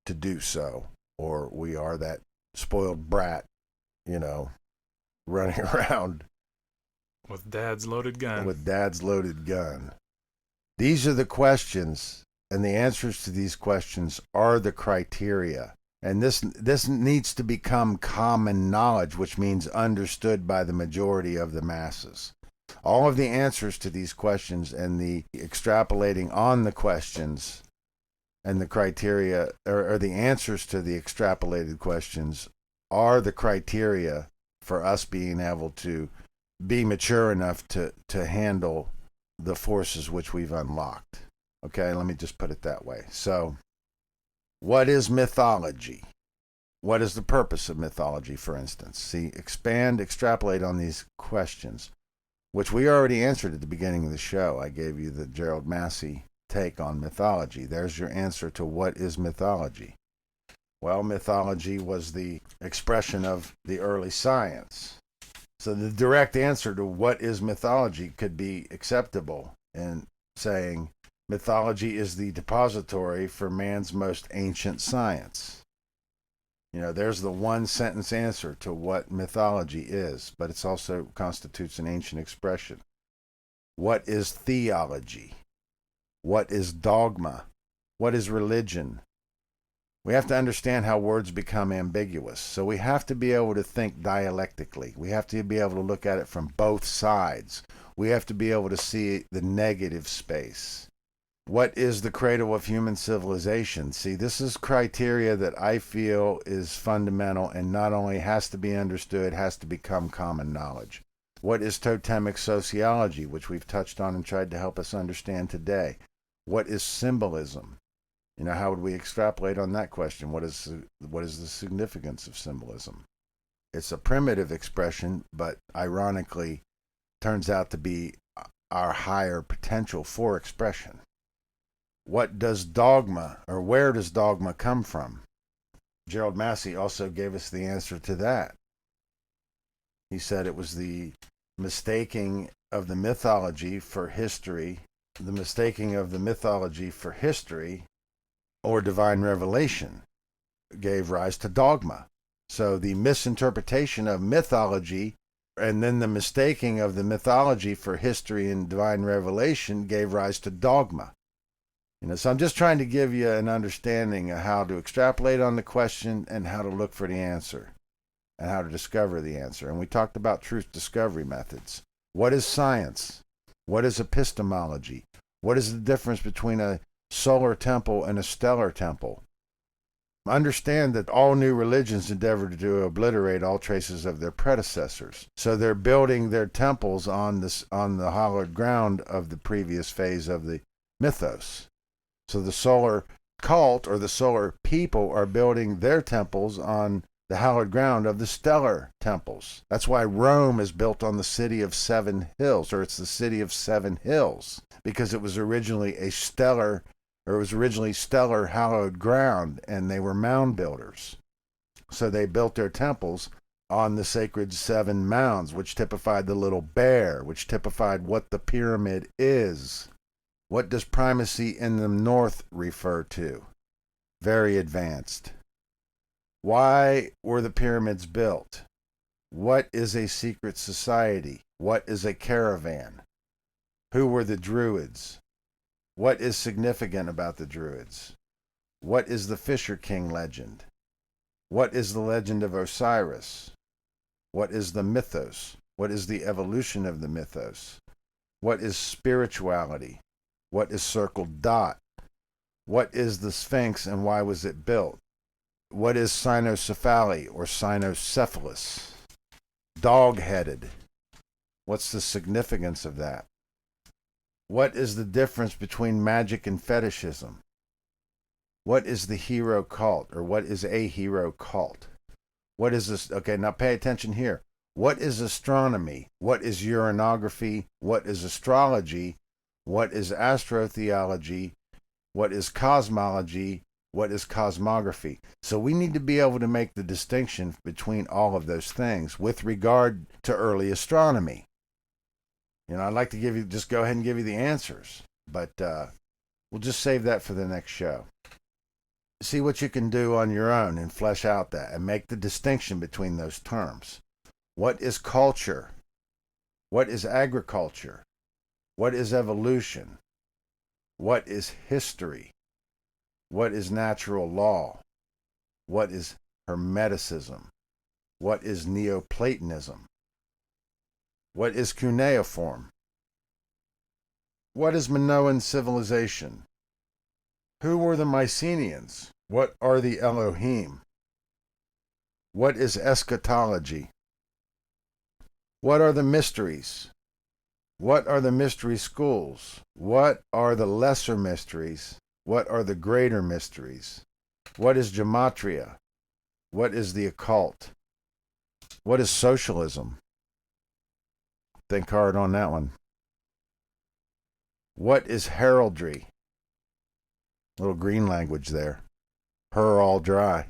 to do so, or we are that spoiled brat, running around with dad's loaded gun. These are the questions, and the answers to these questions are the criteria. And this needs to become common knowledge, which means understood by the majority of the masses. All of the answers to these questions and the extrapolating on the questions and the criteria, or the answers to the extrapolated questions, are the criteria for us being able to be mature enough to handle the forces which we've unlocked. Okay, let me just put it that way. So, what is mythology? What is the purpose of mythology, for instance? See, extrapolate on these questions, which we already answered at the beginning of the show. I gave you the Gerald Massey take on mythology. There's your answer to what is mythology. Well, mythology was the expression of the early science. So the direct answer to what is mythology could be acceptable in saying mythology is the depository for man's most ancient science. There's the one sentence answer to what mythology is, but it also constitutes an ancient expression. What is theology? What is dogma? What is religion? We have to understand how words become ambiguous. So we have to be able to think dialectically. We have to be able to look at it from both sides. We have to be able to see the negative space. What is the cradle of human civilization? See, this is criteria that I feel is fundamental and not only has to be understood, has to become common knowledge. What is totemic sociology, which we've touched on and tried to help us understand today? What is symbolism? How would we extrapolate on that question? What is the significance of symbolism? It's a primitive expression, but ironically turns out to be our higher potential for expression. What does dogma, or where does dogma come from? Gerald Massey also gave us the answer to that. He said it was the mistaking of the mythology for history, or divine revelation gave rise to dogma. So the misinterpretation of mythology and then the mistaking of the mythology for history and divine revelation gave rise to dogma. So I'm just trying to give you an understanding of how to extrapolate on the question and how to look for the answer and how to discover the answer. And we talked about truth discovery methods. What is science? What is epistemology? What is the difference between a solar temple and a stellar temple? Understand that all new religions endeavor to obliterate all traces of their predecessors. So they're building their temples on the hallowed ground of the previous phase of the mythos. So the solar cult or the solar people are building their temples on the hallowed ground of the stellar temples. That's why Rome is built on the city of seven hills, or it's the city of seven hills, because it was originally stellar hallowed ground, and they were mound builders. So they built their temples on the sacred seven mounds, which typified the little bear, which typified what the pyramid is. What does primacy in the north refer to? Very advanced. Why were the pyramids built? What is a secret society? What is a caravan? Who were the Druids? What is significant about the Druids? What is the Fisher King legend? What is the legend of Osiris? What is the mythos? What is the evolution of the mythos? What is spirituality? What is circled dot? What is the Sphinx and why was it built? What is cynocephaly or cynocephalus? Dog-headed. What's the significance of that? What is the difference between magic and fetishism? What is the hero cult, or what is a hero cult? What is this? Okay, now pay attention here. What is astronomy? What is uranography? What is astrology? What is astrotheology? What is cosmology? What is cosmography? So we need to be able to make the distinction between all of those things with regard to early astronomy. I'd like to go ahead and give you the answers, but we'll just save that for the next show. See what you can do on your own and flesh out that and make the distinction between those terms. What is culture? What is agriculture? What is evolution? What is history? What is natural law? What is Hermeticism? What is Neoplatonism? What is cuneiform? What is Minoan civilization? Who were the Mycenaeans? What are the Elohim? What is eschatology? What are the mysteries? What are the mystery schools? What are the lesser mysteries? What are the greater mysteries? What is gematria? What is the occult? What is socialism? Think hard on that one. What is heraldry? Little green language there. Her all dry.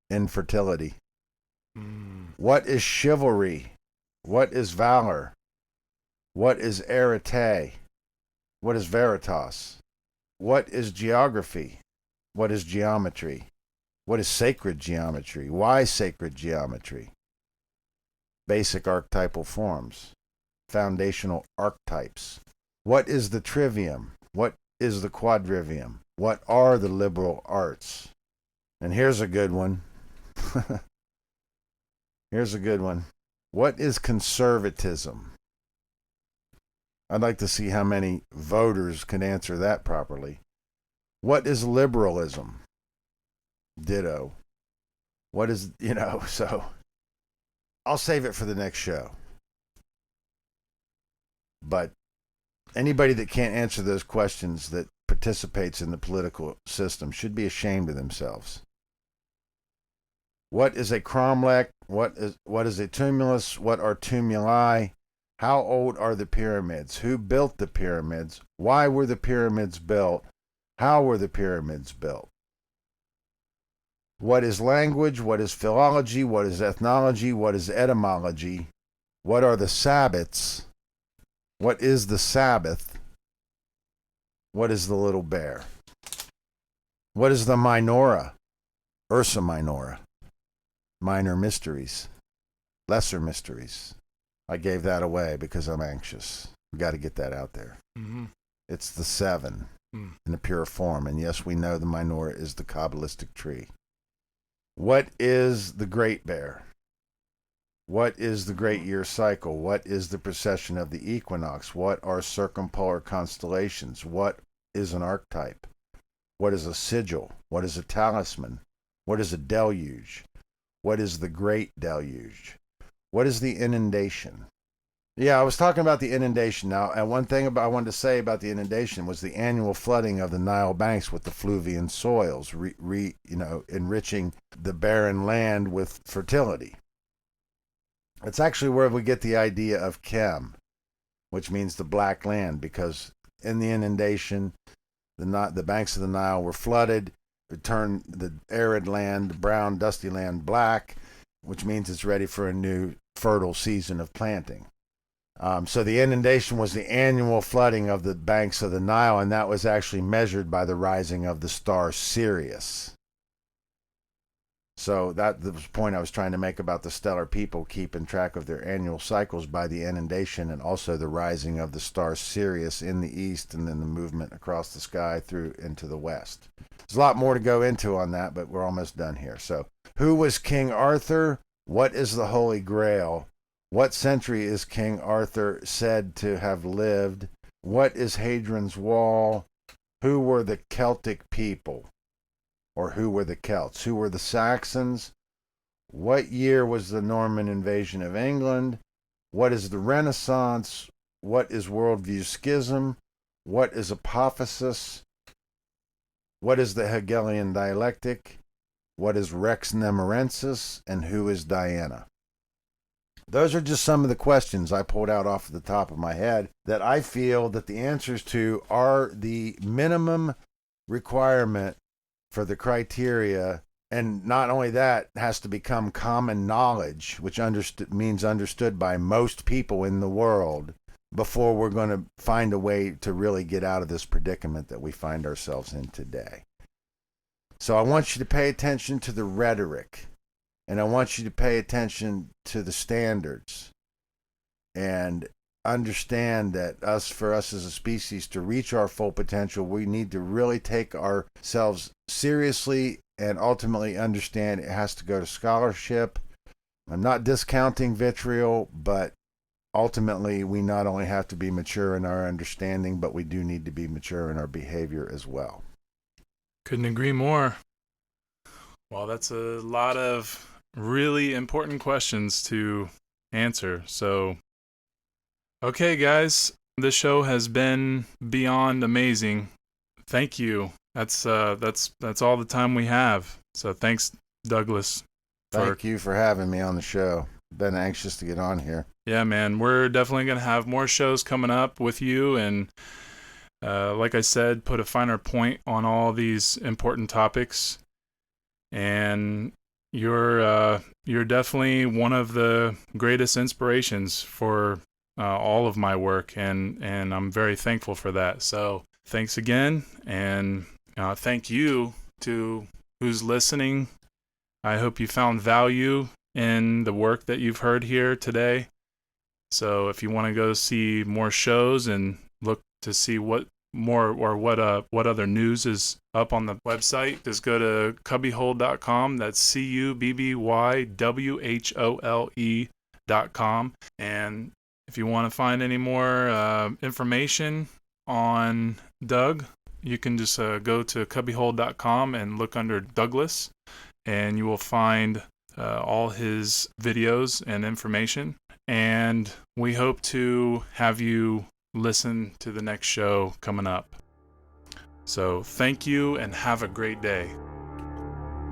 Infertility. What is chivalry? What is valor? What is arete? What is veritas? What is geography? What is geometry? What is sacred geometry? Why sacred geometry? Basic archetypal forms. Foundational archetypes. What is the trivium? What is the quadrivium? What are the liberal arts? And here's a good one. What is conservatism? I'd like to see how many voters can answer that properly. What is liberalism? Ditto. What is, so I'll save it for the next show. But anybody that can't answer those questions that participates in the political system should be ashamed of themselves. What is a cromlech? What is a tumulus? What are tumuli? How old are the pyramids? Who built the pyramids? Why were the pyramids built? How were the pyramids built? What is language? What is philology? What is ethnology? What is etymology? What are the Sabbaths? What is the Sabbath? What is the little bear? What is the minora? Ursa minora. Minor mysteries. Lesser mysteries. I gave that away because I'm anxious. We got to get that out there. Mm-hmm. It's the 7 in the pure form. And yes, we know the minora is the Kabbalistic tree. What is the great bear? What is the great year cycle? What is the precession of the equinox? What are circumpolar constellations? What is an archetype? What is a sigil? What is a talisman? What is a deluge? What is the great deluge? What is the inundation? Yeah, I was talking about the inundation now, and one thing I wanted to say about the inundation was the annual flooding of the Nile banks with the fluvian soils, enriching the barren land with fertility. It's actually where we get the idea of Kem, which means the black land, because in the inundation, the banks of the Nile were flooded. It turned the arid land, the brown, dusty land, black, which means it's ready for a new fertile season of planting. So the inundation was the annual flooding of the banks of the Nile, and that was actually measured by the rising of the star Sirius. So that was the point I was trying to make about the stellar people keeping track of their annual cycles by the inundation and also the rising of the star Sirius in the east and then the movement across the sky through into the west. There's a lot more to go into on that, but we're almost done here. So, who was King Arthur? What is the Holy Grail? What century is King Arthur said to have lived? What is Hadrian's Wall? Who were the Celtic people? Or who were the Celts? Who were the Saxons? What year was the Norman invasion of England? What is the Renaissance? What is worldview schism? What is apophasis? What is the Hegelian dialectic? What is Rex Nemorensis? And who is Diana? Those are just some of the questions I pulled out off the top of my head that I feel that the answers to are the minimum requirement for the criteria, and not only that, has to become common knowledge, which means understood by most people in the world, before we're going to find a way to really get out of this predicament that we find ourselves in today. So I want you to pay attention to the rhetoric, and I want you to pay attention to the standards, and understand that for us as a species to reach our full potential, we need to really take ourselves seriously and ultimately understand it has to go to scholarship. I'm not discounting vitriol, but ultimately we not only have to be mature in our understanding, but we do need to be mature in our behavior as well. Couldn't agree more. Well, that's a lot of really important questions to answer. So, okay, guys, this show has been beyond amazing. Thank you. That's all the time we have. So thanks, Douglas. Thank you for having me on the show. Been anxious to get on here. Yeah, man, we're definitely going to have more shows coming up with you, and like I said, put a finer point on all these important topics. And you're definitely one of the greatest inspirations for all of my work, and I'm very thankful for that. So thanks again, and thank you to who's listening. I hope you found value in the work that you've heard here today. So if you want to go see more shows and look to see what more or what other news is up on the website, just go to cubbywhole.com. That's cubbywhole.com. And if you want to find any more information on Doug, you can just go to cubbywhole.com and look under Douglas, and you will find all his videos and information. And we hope to have you listen to the next show coming up. So thank you and have a great day.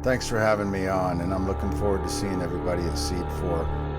Thanks for having me on, and I'm looking forward to seeing everybody at S.E.E.D 4.